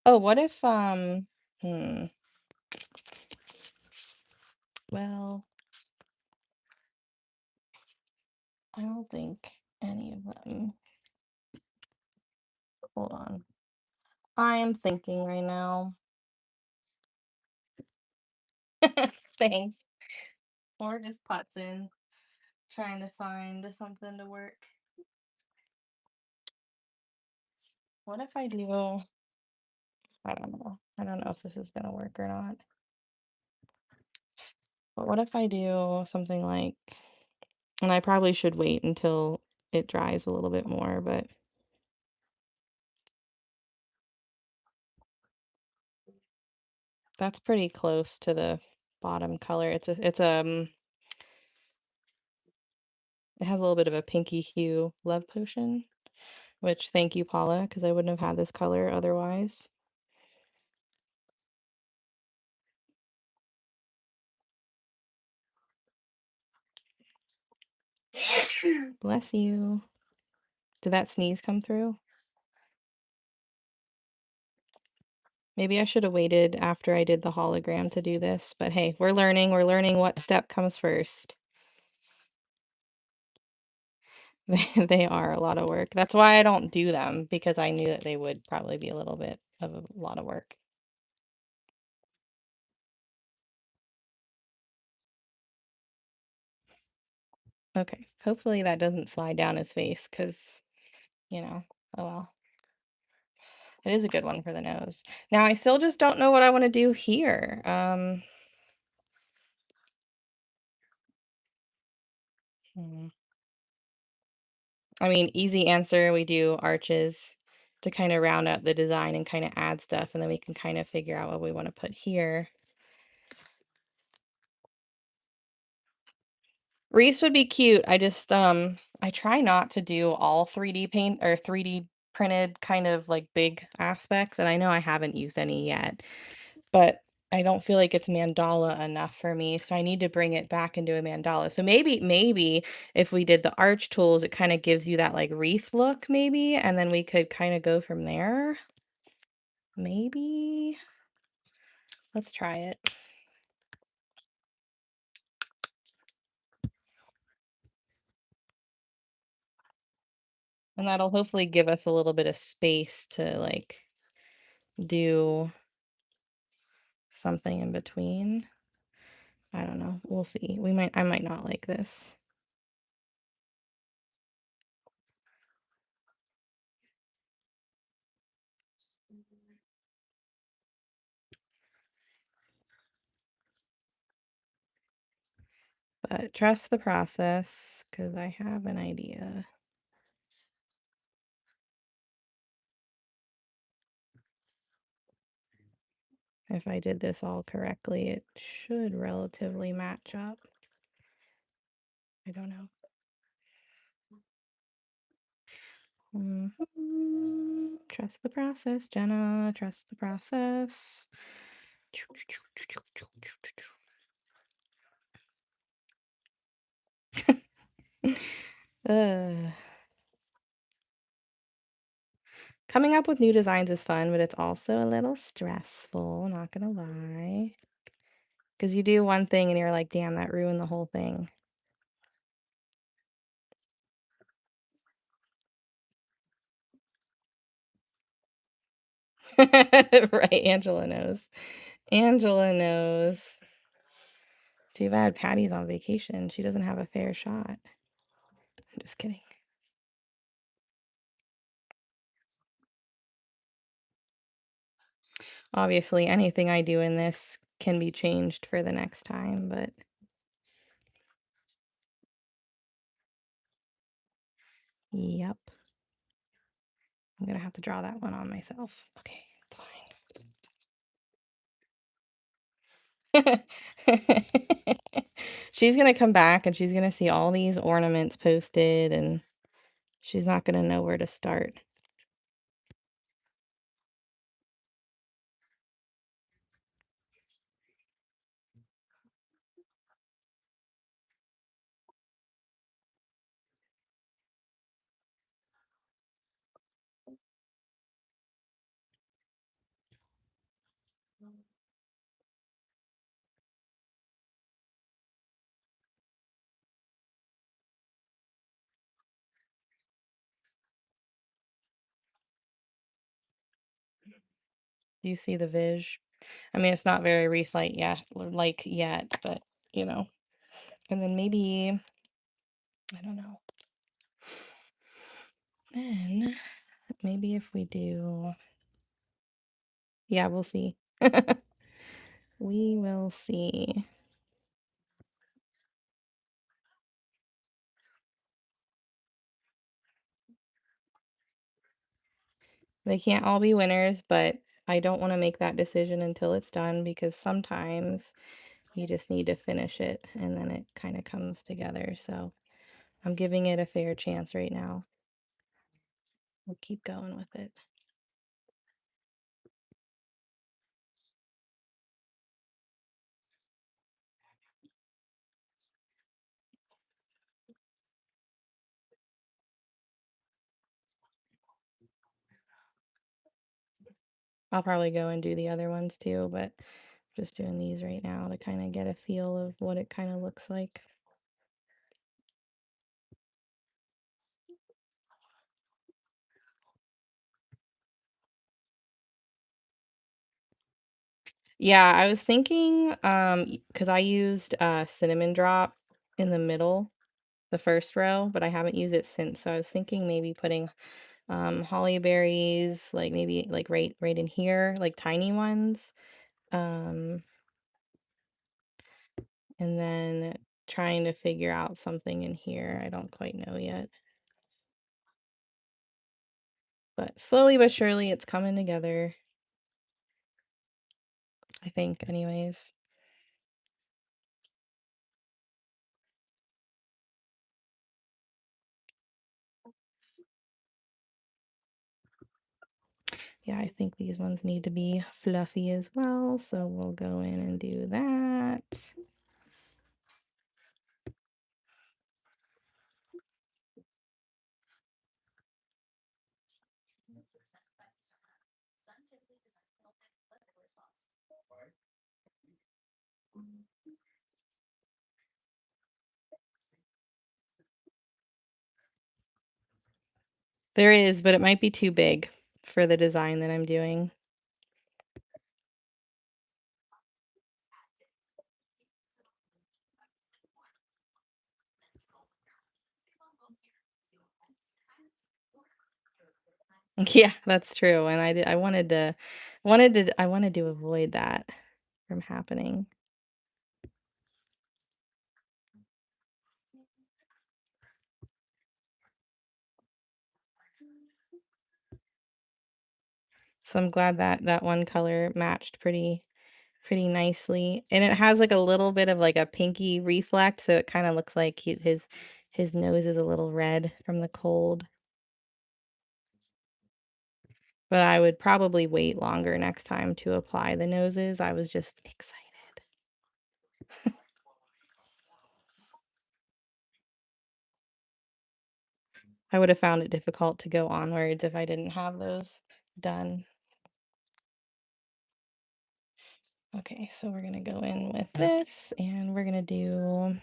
Oh, what if well, I don't think any of them. Hold on. I am thinking right now. Thanks. Or just putts in, trying to find something to work. What if I do? I don't know. I don't know if this is gonna work or not. But what if I do something like, and I probably should wait until it dries a little bit more, but that's pretty close to the bottom color. It has a little bit of a pinky hue love potion, which thank you, Paula, because I wouldn't have had this color otherwise. Bless you. Did that sneeze come through? Maybe I should have waited after I did the hologram to do this, but hey, we're learning what step comes first. They are a lot of work. That's why I don't do them, because I knew that they would probably be a little bit of a lot of work. Okay, hopefully that doesn't slide down his face, because, oh well. It is a good one for the nose. Now, I still just don't know what I want to do here. I mean, easy answer, we do arches to kind of round out the design and kind of add stuff, and then we can kind of figure out what we want to put here. Wreaths would be cute. I just, I try not to do all 3D paint or 3D printed kind of like big aspects, and I know I haven't used any yet, but I don't feel like it's mandala enough for me, so I need to bring it back into a mandala. So maybe if we did the arch tools, it kind of gives you that like wreath look maybe, and then we could kind of go from there. Maybe. Let's try it. And that'll hopefully give us a little bit of space to like do something in between. I don't know. We'll see. I might not like this. But trust the process, because I have an idea. If I did this all correctly, it should relatively match up. I don't know. Trust the process, Jenna. Trust the process. Coming up with new designs is fun, but it's also a little stressful, not gonna lie. Because you do one thing and you're like, damn, that ruined the whole thing. Right, Angela knows. Angela knows. Too bad Patty's on vacation. She doesn't have a fair shot. I'm just kidding. Obviously, anything I do in this can be changed for the next time, but yep. I'm gonna have to draw that one on myself. Okay, it's fine. She's gonna come back and she's gonna see all these ornaments posted, and she's not gonna know where to start. Do you see the viz? I mean, it's not very wreath light yet, but and then maybe, I don't know. Then maybe if we do, yeah, we'll see. We will see. They can't all be winners, but I don't want to make that decision until it's done, because sometimes you just need to finish it and then it kind of comes together. So I'm giving it a fair chance right now. We'll keep going with it. I'll probably go and do the other ones too, but just doing these right now to kind of get a feel of what it kind of looks like. Yeah, I was thinking, because I used cinnamon drop in the middle, the first row, but I haven't used it since. So I was thinking maybe putting holly berries, like maybe like right in here, like tiny ones. Um, and then trying to figure out something in here. I don't quite know yet. But slowly but surely it's coming together. I think, anyways. Yeah, I think these ones need to be fluffy as well, so we'll go in and do that. There is, but it might be too big for the design that I'm doing. Yeah, that's true, and I wanted to avoid that from happening. So I'm glad that that one color matched pretty nicely, and it has like a little bit of like a pinky reflect, so it kind of looks like his nose is a little red from the cold. But I would probably wait longer next time to apply the noses. I was just excited. I would have found it difficult to go onwards if I didn't have those done. Okay, so we're gonna go in with this and we're gonna do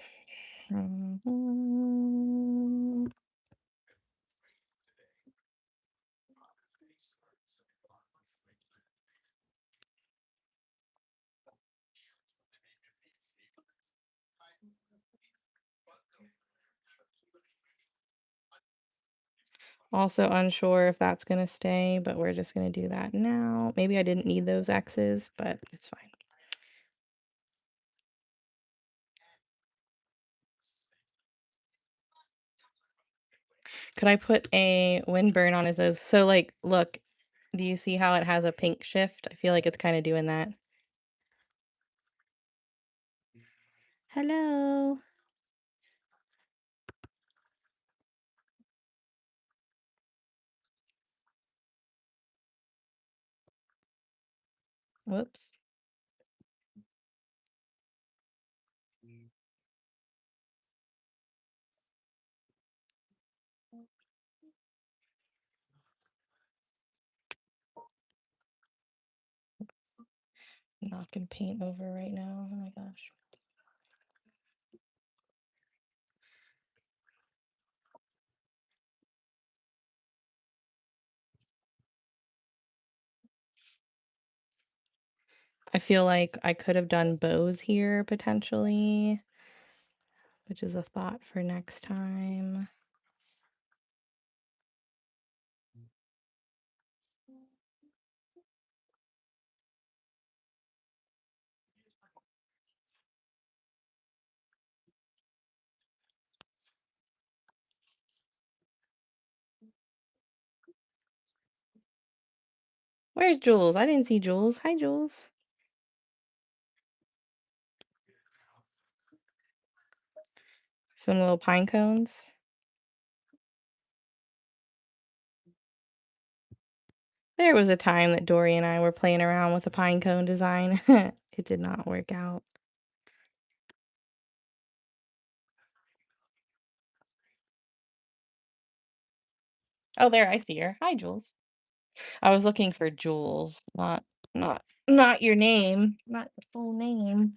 also unsure if that's gonna stay, but we're just gonna do that now. Maybe I didn't need those X's, but it's fine. Could I put a wind burn on his nose? So like, look, do you see how it has a pink shift? I feel like it's kind of doing that. Hello. Whoops. Knocking paint over right now. Oh my gosh. I feel like I could have done bows here potentially, which is a thought for next time. Where's Jules? I didn't see Jules. Hi, Jules. Some little pine cones. There was a time that Dory and I were playing around with a pine cone design. It did not work out. Oh, there, I see her. Hi, Jules. I was looking for Jules, not your name, not your full name.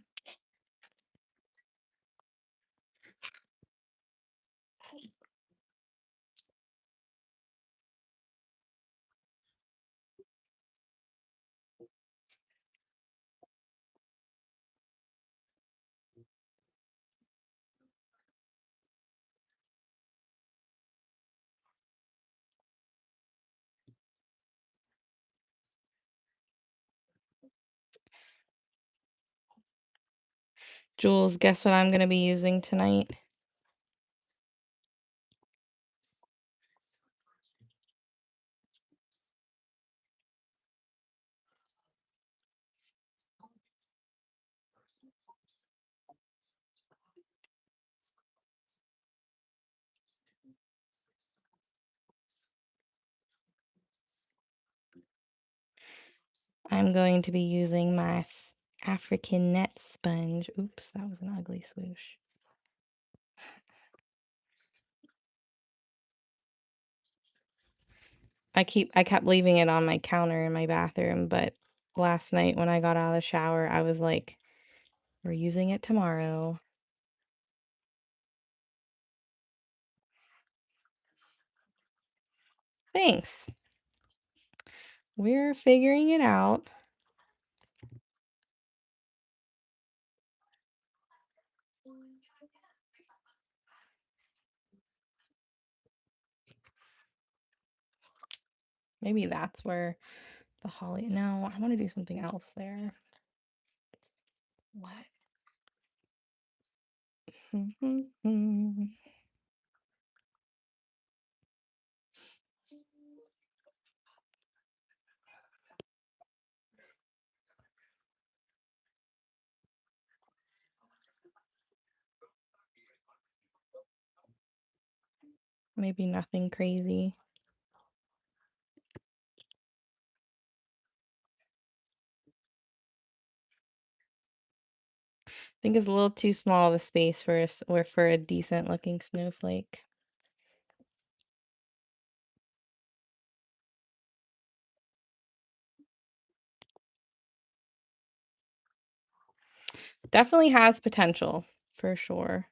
Jules, guess what I'm gonna be using tonight? I'm going to be using my African net sponge. Oops, that was an ugly swoosh. I kept leaving it on my counter in my bathroom, but last night when I got out of the shower, I was like, we're using it tomorrow. Thanks. We're figuring it out. Maybe that's where the holly. No, I want to do something else there. What? Maybe nothing crazy. I think it's a little too small of a space for or for a decent looking snowflake. Definitely has potential for sure.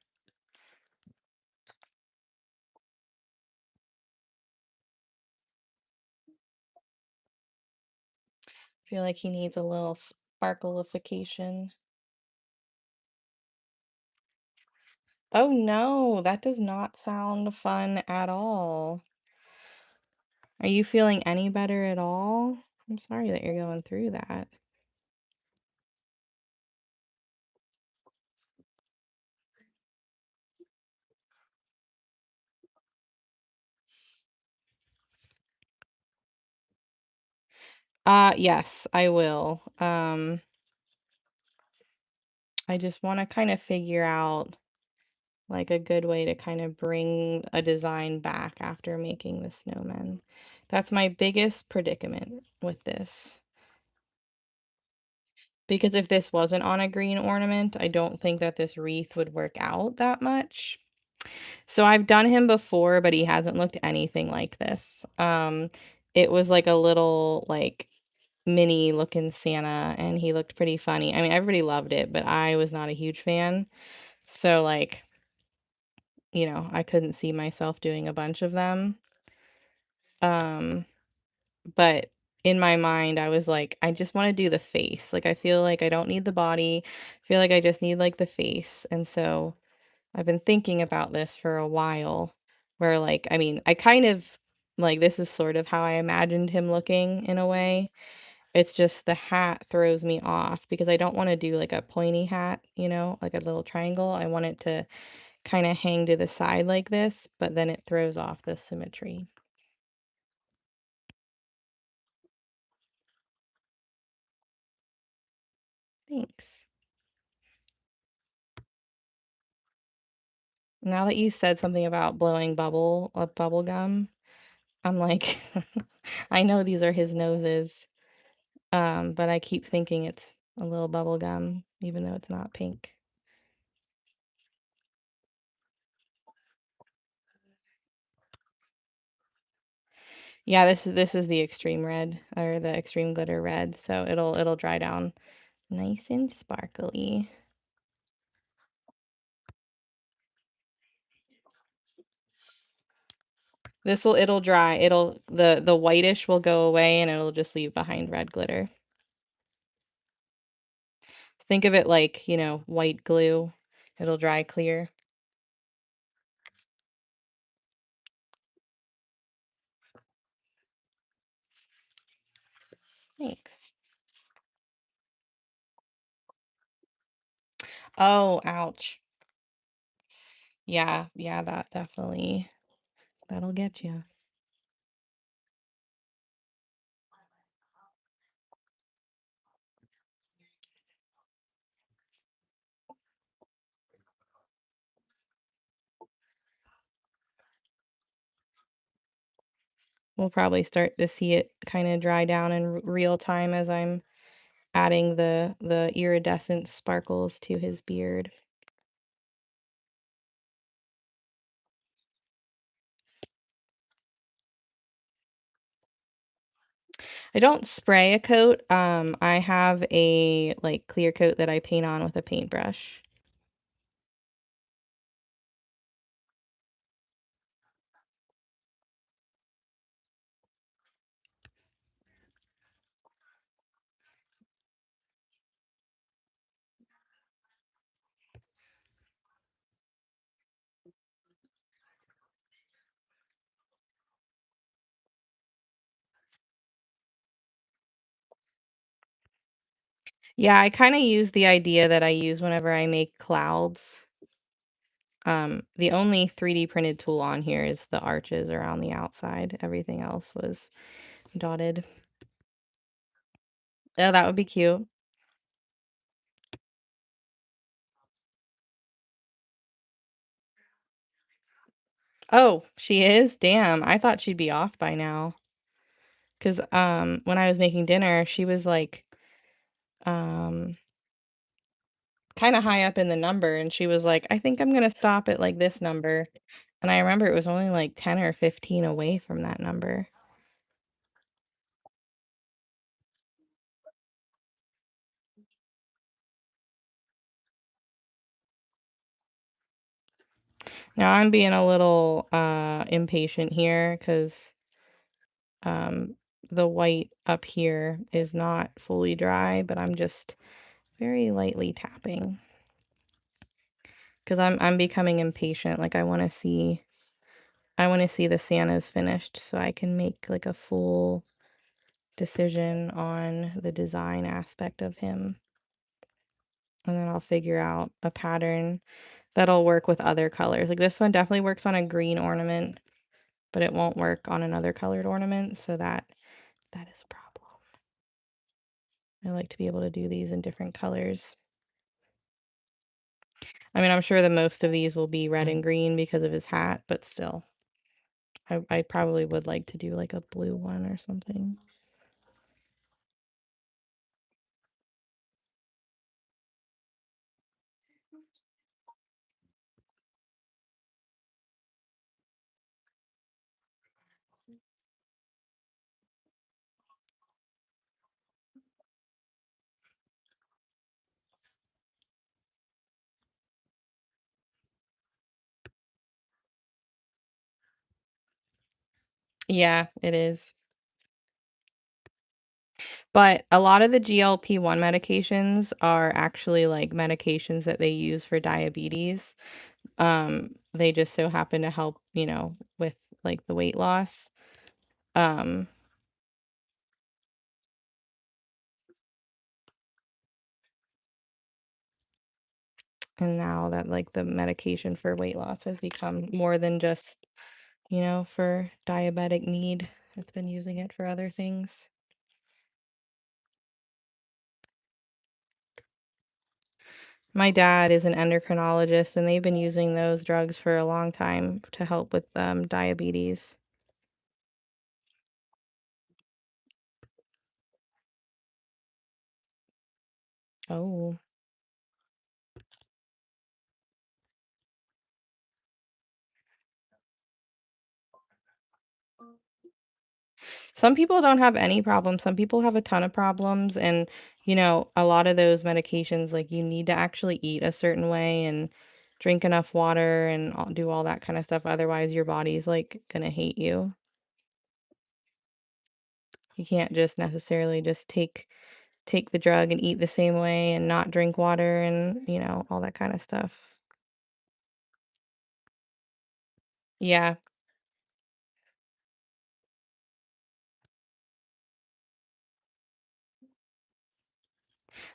I feel like he needs a little sparkleification. Oh no, that does not sound fun at all. Are you feeling any better at all? I'm sorry that you're going through that. Yes, I will. I just want to kind of figure out like a good way to kind of bring a design back after making the snowmen. That's my biggest predicament with this. Because if this wasn't on a green ornament, I don't think that this wreath would work out that much. So I've done him before, but he hasn't looked anything like this. It was like a little like mini looking Santa, and he looked pretty funny. I mean, everybody loved it, but I was not a huge fan. So like, you know, I couldn't see myself doing a bunch of them. But in my mind, I was like, I just want to do the face. Like, I feel like I don't need the body. I feel like I just need like the face. And so I've been thinking about this for a while, where like, I mean, I kind of like this is sort of how I imagined him looking in a way. It's just the hat throws me off because I don't want to do like a pointy hat, you know, like a little triangle. I want it to kind of hang to the side like this, but then it throws off the symmetry. Thanks. Now that you said something about blowing bubble gum, I'm like, I know these are his noses, but I keep thinking it's a little bubble gum, even though it's not pink. Yeah, this is the extreme red or the extreme glitter red, so it'll dry down nice and sparkly. It'll dry. The whitish will go away and it'll just leave behind red glitter. Think of it like, white glue. It'll dry clear. Thanks. Oh, ouch. Yeah, that definitely, that'll get you. We'll probably start to see it kind of dry down in real time as I'm adding the iridescent sparkles to his beard. I don't spray a coat. I have a like clear coat that I paint on with a paintbrush. Yeah, I kind of use the idea that I use whenever I make clouds. The only 3D printed tool on here is the arches around the outside. Everything else was dotted. Oh, that would be cute. Oh, she is? Damn, I thought she'd be off by now. 'Cause when I was making dinner, she was like um kind of high up in the number and she was like, "I think I'm going to stop at like this number." And I remember it was only like 10 or 15 away from that number. Now I'm being a little impatient here cuz um the white up here is not fully dry, but I'm just very lightly tapping cuz I'm becoming impatient. Like I want to see the Santas finished so I can make like a full decision on the design aspect of him. And then I'll figure out a pattern that'll work with other colors. Like this one definitely works on a green ornament, but it won't work on another colored ornament, so that is a problem. I like to be able to do these in different colors. I mean, I'm sure the most of these will be red and green because of his hat, but still. I probably would like to do like a blue one or something. Yeah, it is. But a lot of the GLP-1 medications are actually like medications that they use for diabetes. They just so happen to help, with like the weight loss. Um, and now that like the medication for weight loss has become more than just, for diabetic need. It's been using it for other things. My dad is an endocrinologist and they've been using those drugs for a long time to help with diabetes. Oh. Some people don't have any problems. Some people have a ton of problems. And, a lot of those medications, like you need to actually eat a certain way and drink enough water and do all that kind of stuff. Otherwise, your body's like gonna hate you. You can't just necessarily just take the drug and eat the same way and not drink water and, all that kind of stuff. Yeah.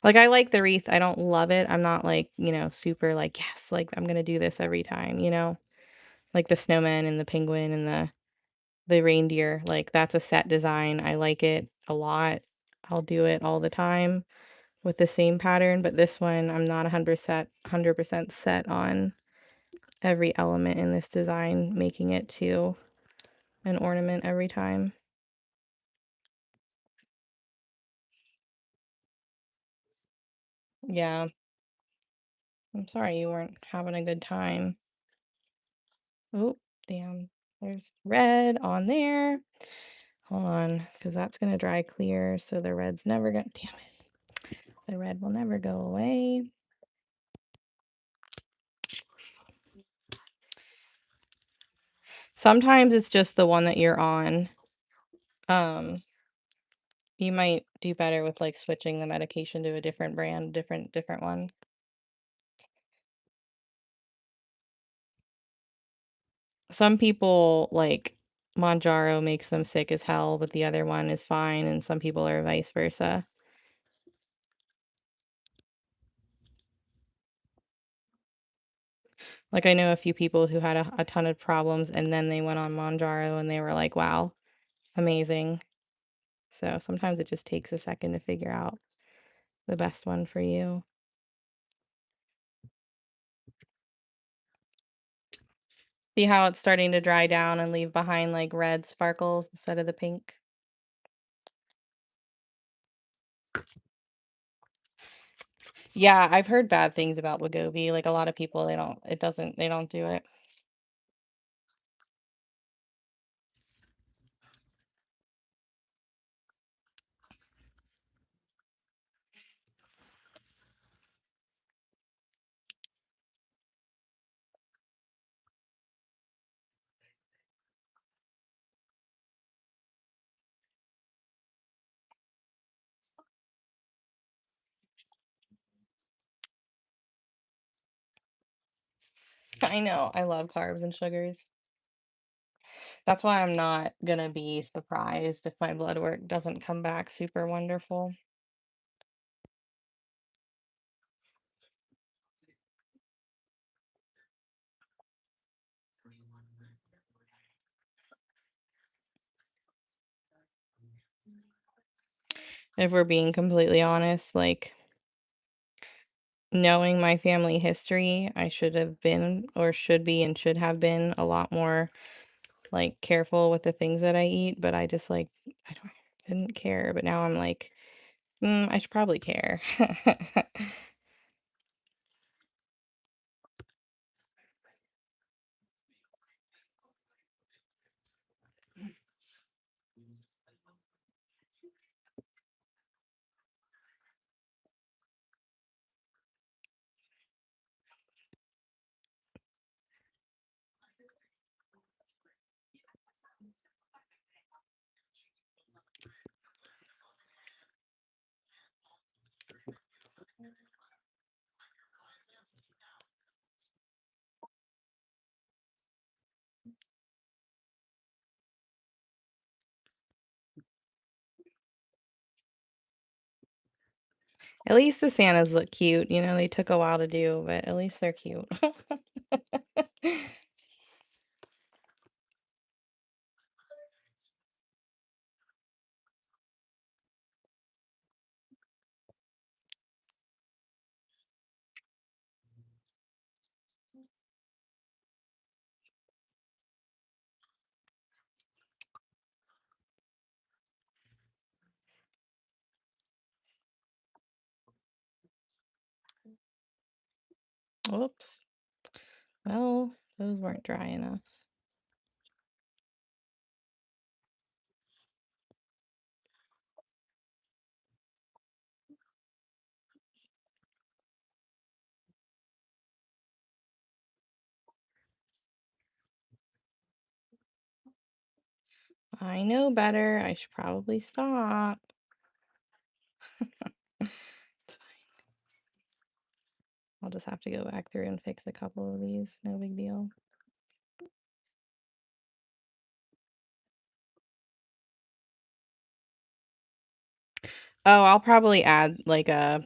Like I like the wreath. I don't love it. I'm not like, super like, yes, like I'm gonna do this every time. Like the snowman and the penguin and the reindeer. Like that's a set design. I like it a lot. I'll do it all the time with the same pattern, but this one I'm not 100% set on every element in this design, making it to an ornament every time. Yeah. I'm sorry you weren't having a good time. Oh, damn. There's red on there. Hold on, because that's going to dry clear. So the red's never going to, damn it. The red will never go away. Sometimes it's just the one that you're on. Um, you might do better with like switching the medication to a different brand, different one. Some people like Monjaro makes them sick as hell, but the other one is fine, and some people are vice versa. Like I know a few people who had a ton of problems and then they went on Monjaro and they were like, wow, amazing. So sometimes it just takes a second to figure out the best one for you. See how it's starting to dry down and leave behind like red sparkles instead of the pink? Yeah, I've heard bad things about Wegovy. Like a lot of people, they don't do it. I know, I love carbs and sugars. That's why I'm not gonna be surprised if my blood work doesn't come back super wonderful. If we're being completely honest, like knowing my family history, I should have been or should be and should have been a lot more like careful with the things that I eat, but I just like I don't didn't care, but now I'm like, I should probably care. At least the Santas look cute. They took a while to do, but at least they're cute. Whoops. Well, those weren't dry enough. I know better. I should probably stop. It's fine. I'll just have to go back through and fix a couple of these. No big deal. Oh, I'll probably add like a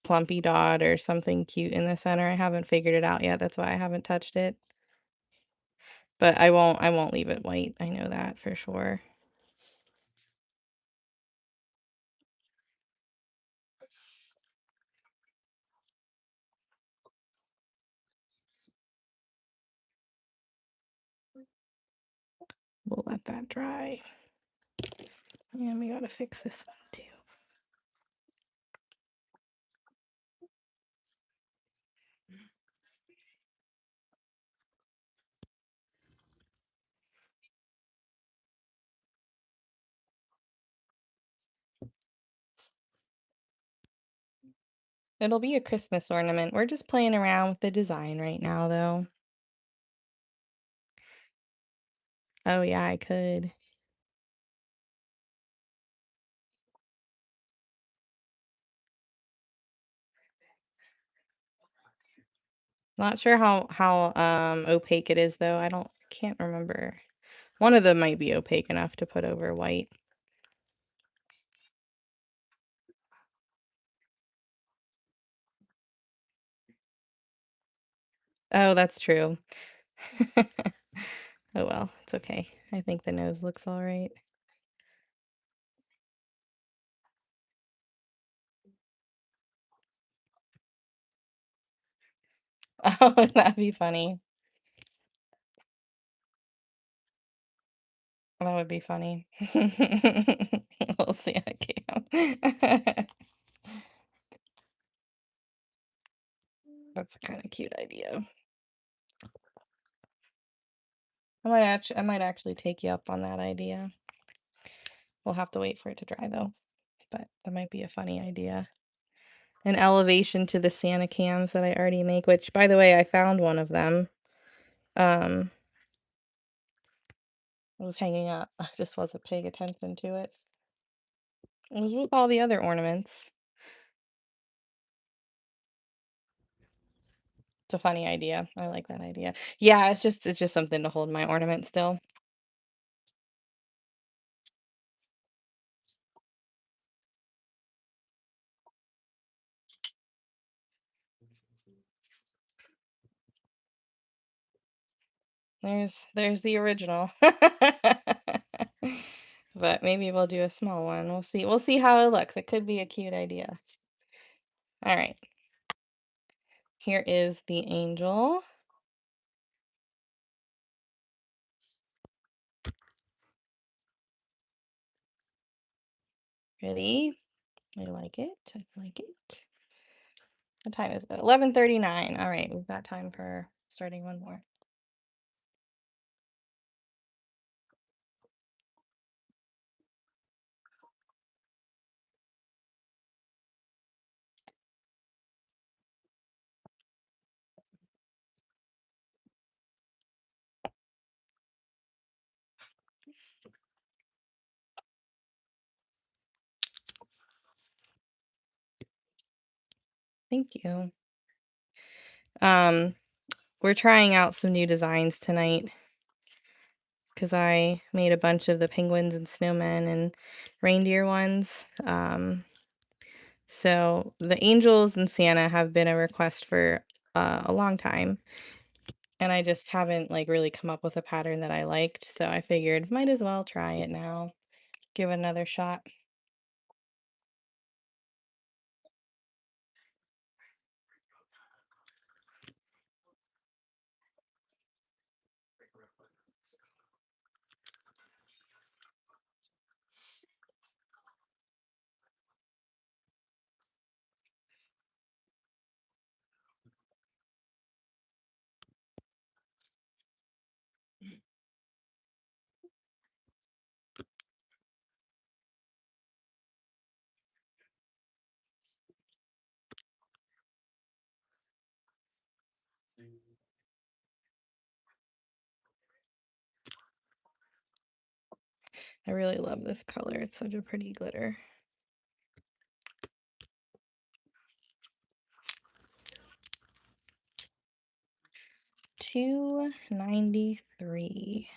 plumpy dot or something cute in the center. I haven't figured it out yet. That's why I haven't touched it. But I won't leave it white. I know that for sure. We'll let that dry. And we gotta fix this one too. It'll be a Christmas ornament. We're just playing around with the design right now, though. Oh, yeah, I could. Not sure how opaque it is, though. Can't remember. One of them might be opaque enough to put over white. Oh, that's true. Oh well, it's okay. I think the nose looks all right. Oh, that'd be funny. That would be funny. We'll see on cam. That's a kind of cute idea. I might actually take you up on that idea. We'll have to wait for it to dry though. But that might be a funny idea. An elevation to the Santa cams that I already make, which by the way, I found one of them. It was hanging up. I just wasn't paying attention to it. It was with all the other ornaments. It's a funny idea. I like that idea. Yeah, it's just something to hold my ornament still. There's the original. But maybe we'll do a small one. We'll see. We'll see how it looks. It could be a cute idea. All right. Here is the angel. Ready? I like it. I like it. What time is it? 11:39. All right, we've got time for starting one more. Thank you. We're trying out some new designs tonight because I made a bunch of the penguins and snowmen and reindeer ones. So the angels and Santa have been a request for a long time, and I just haven't like really come up with a pattern that I liked. So I figured might as well try it now, give it another shot. I really love this color. It's such a pretty glitter. $2.93.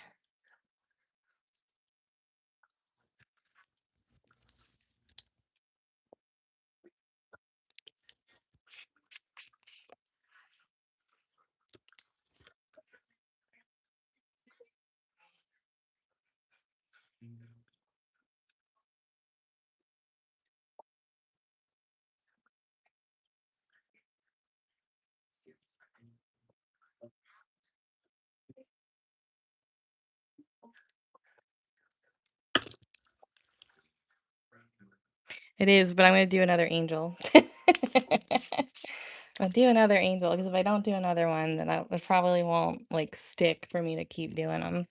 It is, but I'm going to do another angel. I'll do another angel because if I don't do another one, then it probably won't like stick for me to keep doing them.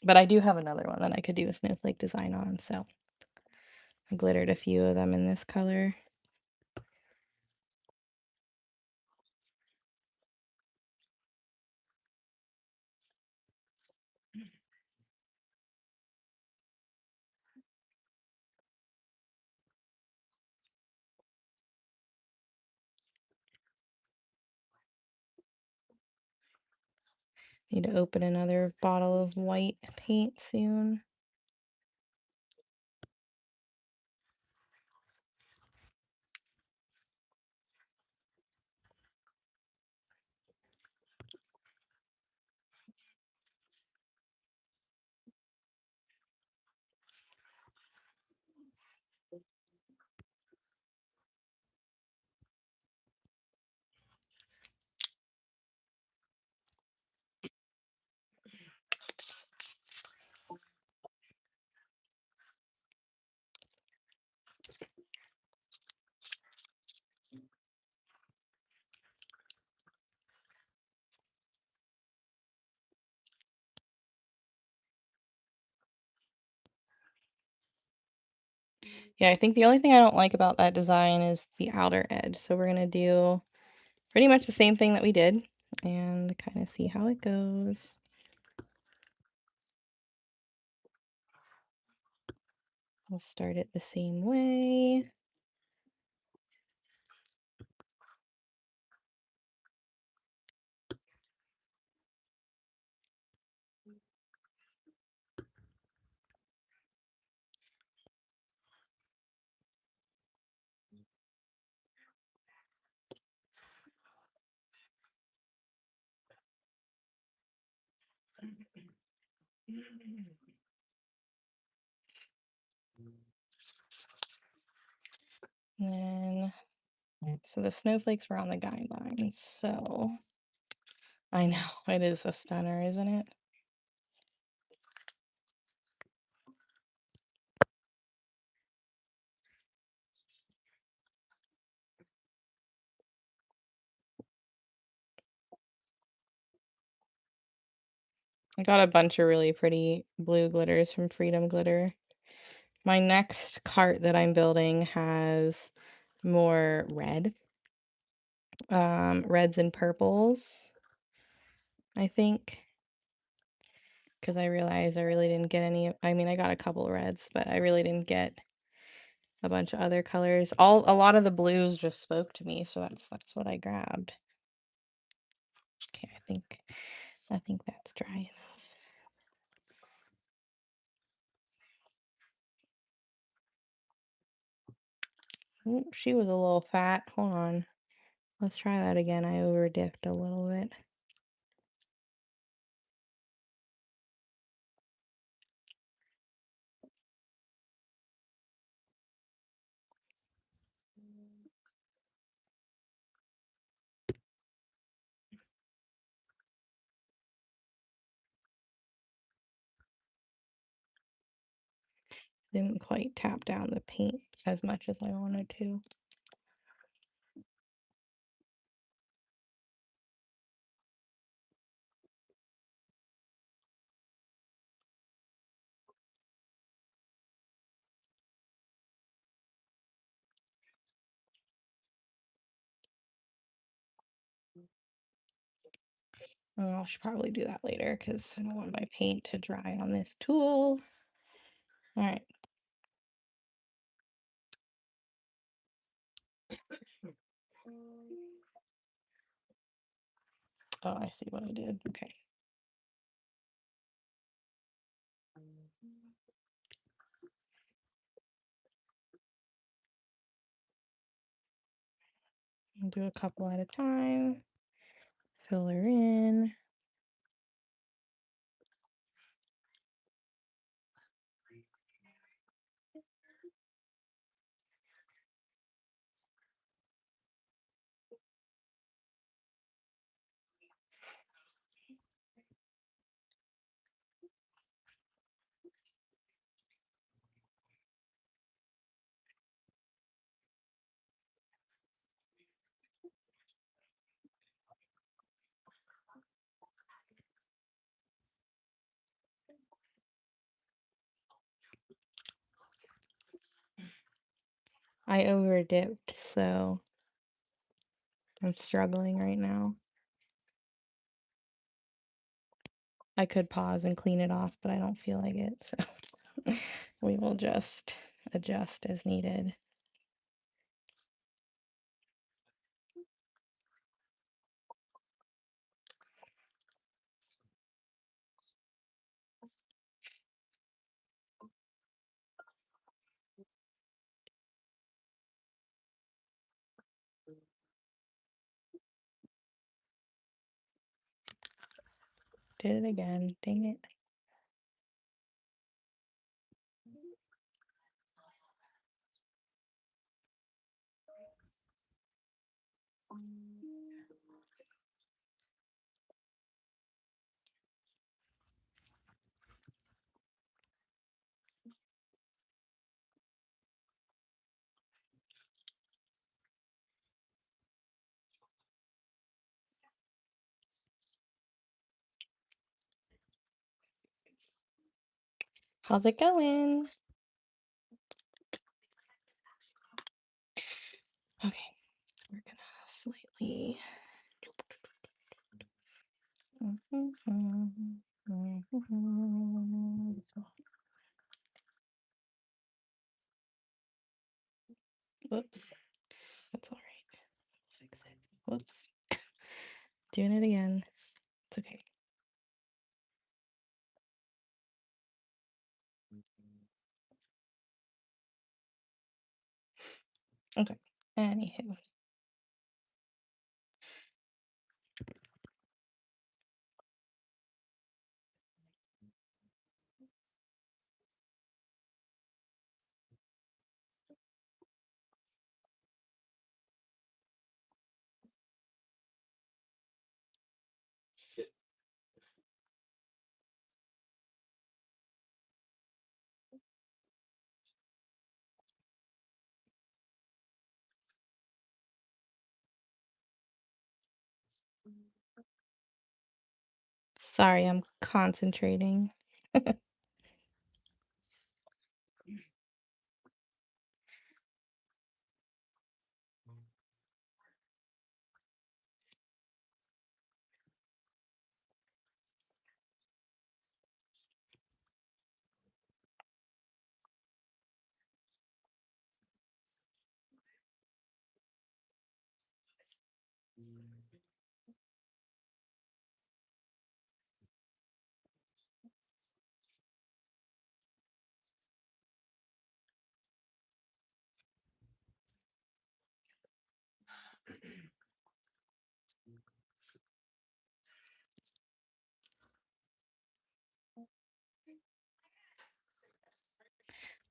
But I do have another one that I could do a snowflake design on, so I glittered a few of them in this color. Need to open another bottle of white paint soon. Yeah, I think the only thing I don't like about that design is the outer edge. So we're going to do pretty much the same thing that we did and kind of see how it goes. We'll start it the same way. And then, so the snowflakes were on the guidelines. So I know it is a stunner, isn't it? I got a bunch of really pretty blue glitters from Freedom Glitter. My next cart that I'm building has more red. Reds and purples, I think. Because I realized I really didn't get any. I mean, I got a couple reds, but I really didn't get a bunch of other colors. A lot of the blues just spoke to me, so that's what I grabbed. Okay, I think that's dry enough. Ooh, she was a little fat. Hold on. Let's try that again. I over dipped a little bit. Didn't quite tap down the paint as much as I wanted to. Oh, I should probably do that later because I don't want my paint to dry on this tool. All right. Oh, I see what I did. Okay. I'll do a couple at a time. Fill her in. I over dipped, so I'm struggling right now. I could pause and clean it off, but I don't feel like it, so we will just adjust as needed. Did it again. Dang it. How's it going? Okay, we're gonna slightly. Whoops, that's all right. Fix it. Whoops, doing it again. It's okay. Okay, anywho. Sorry, I'm concentrating.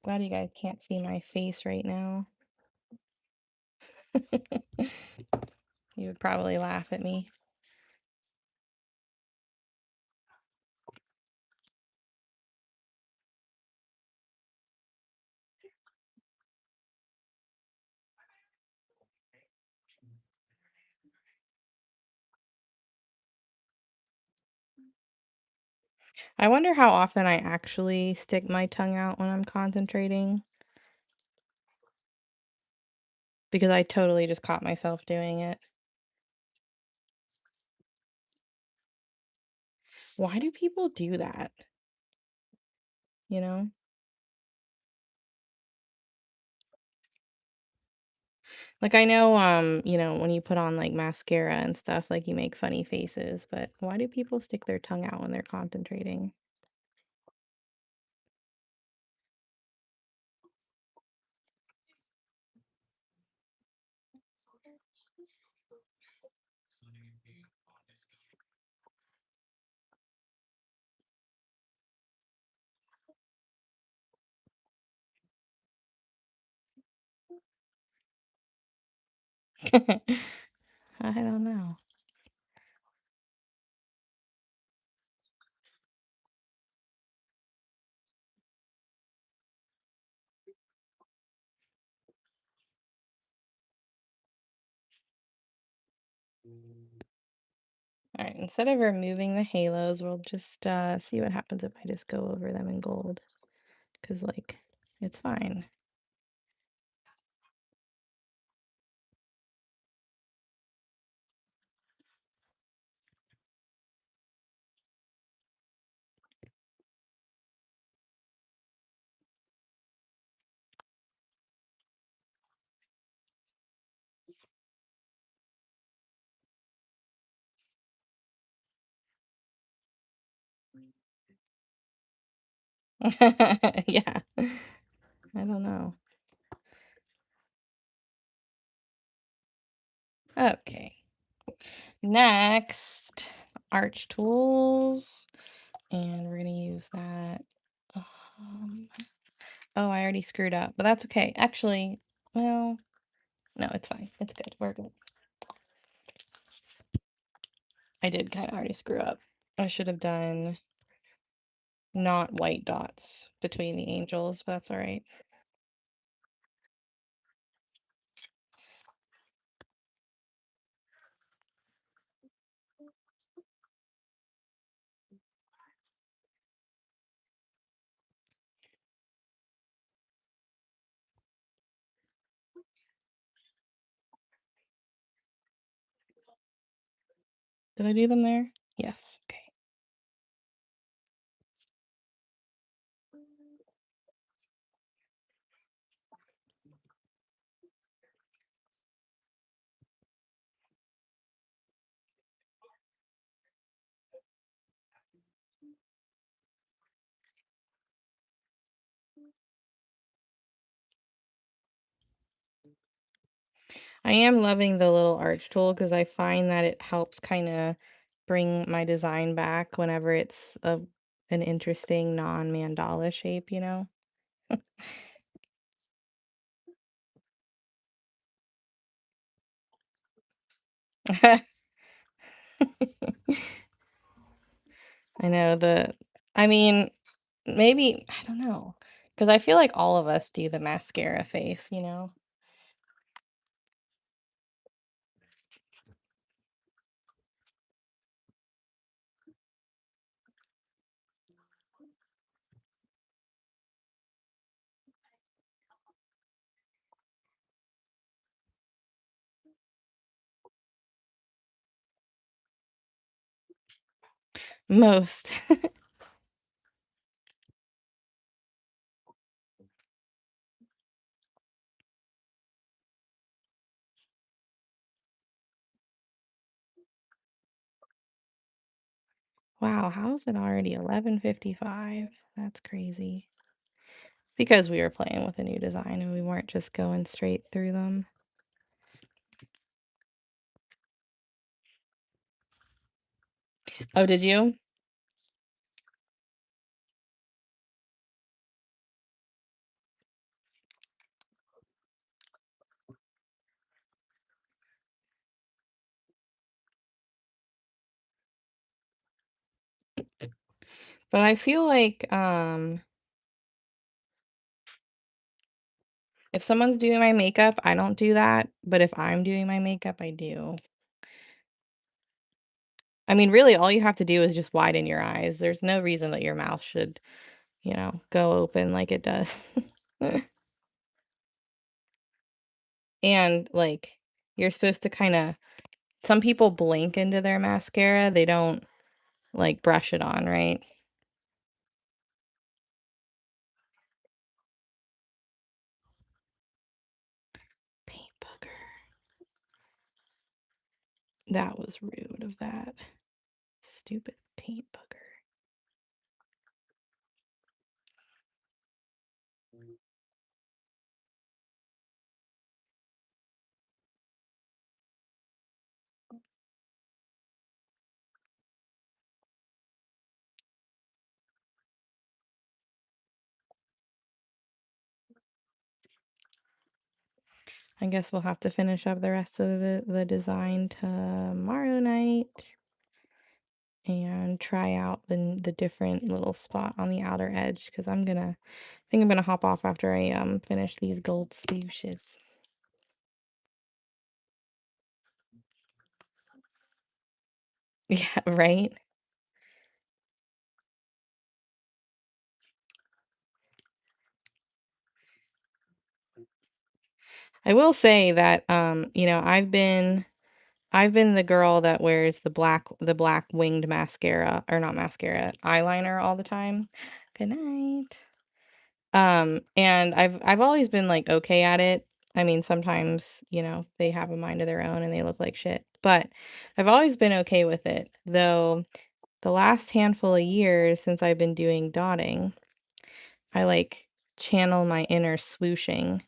Glad you guys can't see my face right now. You would probably laugh at me. I wonder how often I actually stick my tongue out when I'm concentrating. Because I totally just caught myself doing it. Why do people do that? You know? Like, I know, when you put on, like, mascara and stuff, like, you make funny faces, but why do people stick their tongue out when they're concentrating? I don't know. Alright, instead of removing the halos, we'll just, see what happens if I just go over them in gold. 'Cause, like, it's fine. Yeah. I don't know. Okay. Next, arch tools, and we're gonna use that. Um, oh, I already screwed up, but that's okay. Actually, well, no, it's fine. It's good. We're good. I did kind of already screw up. I should have done not white dots between the angels, but that's all right. Did I do them there? Yes. Okay. I am loving the little arch tool because I find that it helps kind of bring my design back whenever it's an interesting non-mandala shape, you know? I know I mean, maybe, I don't know, because I feel like all of us do the mascara face, you know? Most. Wow, how is it already 11:55? That's crazy. Because we were playing with a new design and we weren't just going straight through them. Oh, did you? But I feel like if someone's doing my makeup, I don't do that, but if I'm doing my makeup, I do. I mean, really all you have to do is just widen your eyes. There's no reason that your mouth should, go open like it does. And like you're supposed to kind of some people blink into their mascara. They don't like brush it on, right? Paint booger. That was rude of that. Stupid paint bugger. I guess we'll have to finish up the rest of the design tomorrow night and try out the different little spot on the outer edge because I think I'm gonna hop off after I finish these gold swooshes. Yeah, right? I will say that I've been the girl that wears the black winged mascara or not mascara, eyeliner all the time. Good night. And I've always been like okay at it. I mean, sometimes, they have a mind of their own and they look like shit. But I've always been okay with it. Though the last handful of years since I've been doing dotting, I like channel my inner swooshing.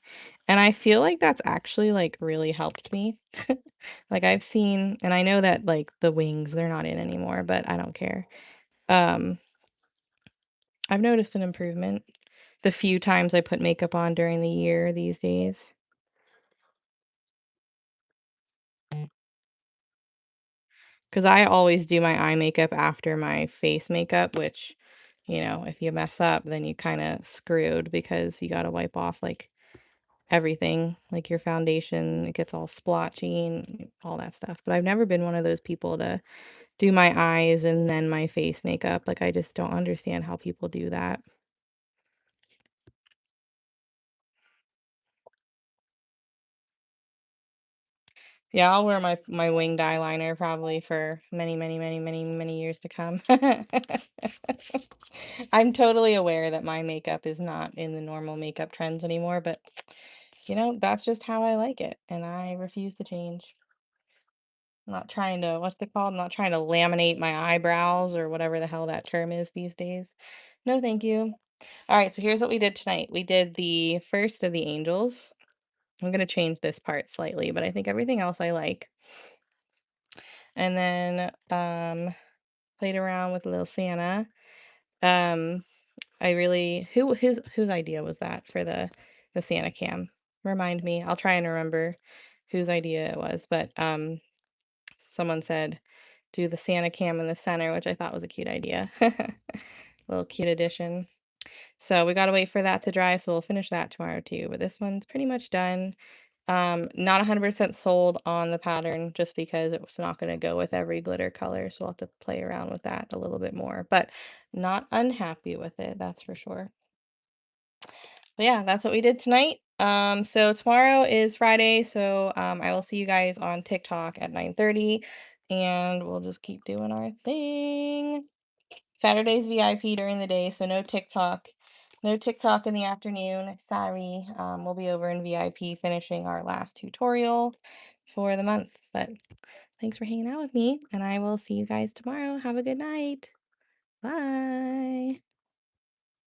And I feel like that's actually like really helped me. Like I've seen, and I know that like the wings, they're not in anymore, but I don't care. Um, I've noticed an improvement the few times I put makeup on during the year these days. Because I always do my eye makeup after my face makeup, which, if you mess up, then you kind of screwed because you got to wipe off like everything, like your foundation, it gets all splotchy and all that stuff. But I've never been one of those people to do my eyes and then my face makeup. Like, I just don't understand how people do that. Yeah, I'll wear my winged eyeliner probably for many, many, many, many, many years to come. I'm totally aware that my makeup is not in the normal makeup trends anymore, but that's just how I like it, and I refuse to change. I'm not trying to, what's it called? I'm not trying to laminate my eyebrows or whatever the hell that term is these days. No, thank you. All right, so here's what we did tonight. We did the first of the angels. I'm going to change this part slightly, but I think everything else I like. And then played around with little Santa. Um I really whose idea was that for the Santa cam? Remind me. I'll try and remember whose idea it was, but someone said do the Santa cam in the center, which I thought was a cute idea. Little cute addition. So we gotta wait for that to dry, so we'll finish that tomorrow too. But this one's pretty much done. Not 100% sold on the pattern just because it was not gonna go with every glitter color, so we'll have to play around with that a little bit more. But not unhappy with it, that's for sure. But yeah, that's what we did tonight. So tomorrow is Friday, so I will see you guys on TikTok at 9:30, and we'll just keep doing our thing. Saturday's VIP during the day, so no TikTok. No TikTok in the afternoon. Sorry. We'll be over in VIP finishing our last tutorial for the month. But thanks for hanging out with me, and I will see you guys tomorrow. Have a good night. Bye.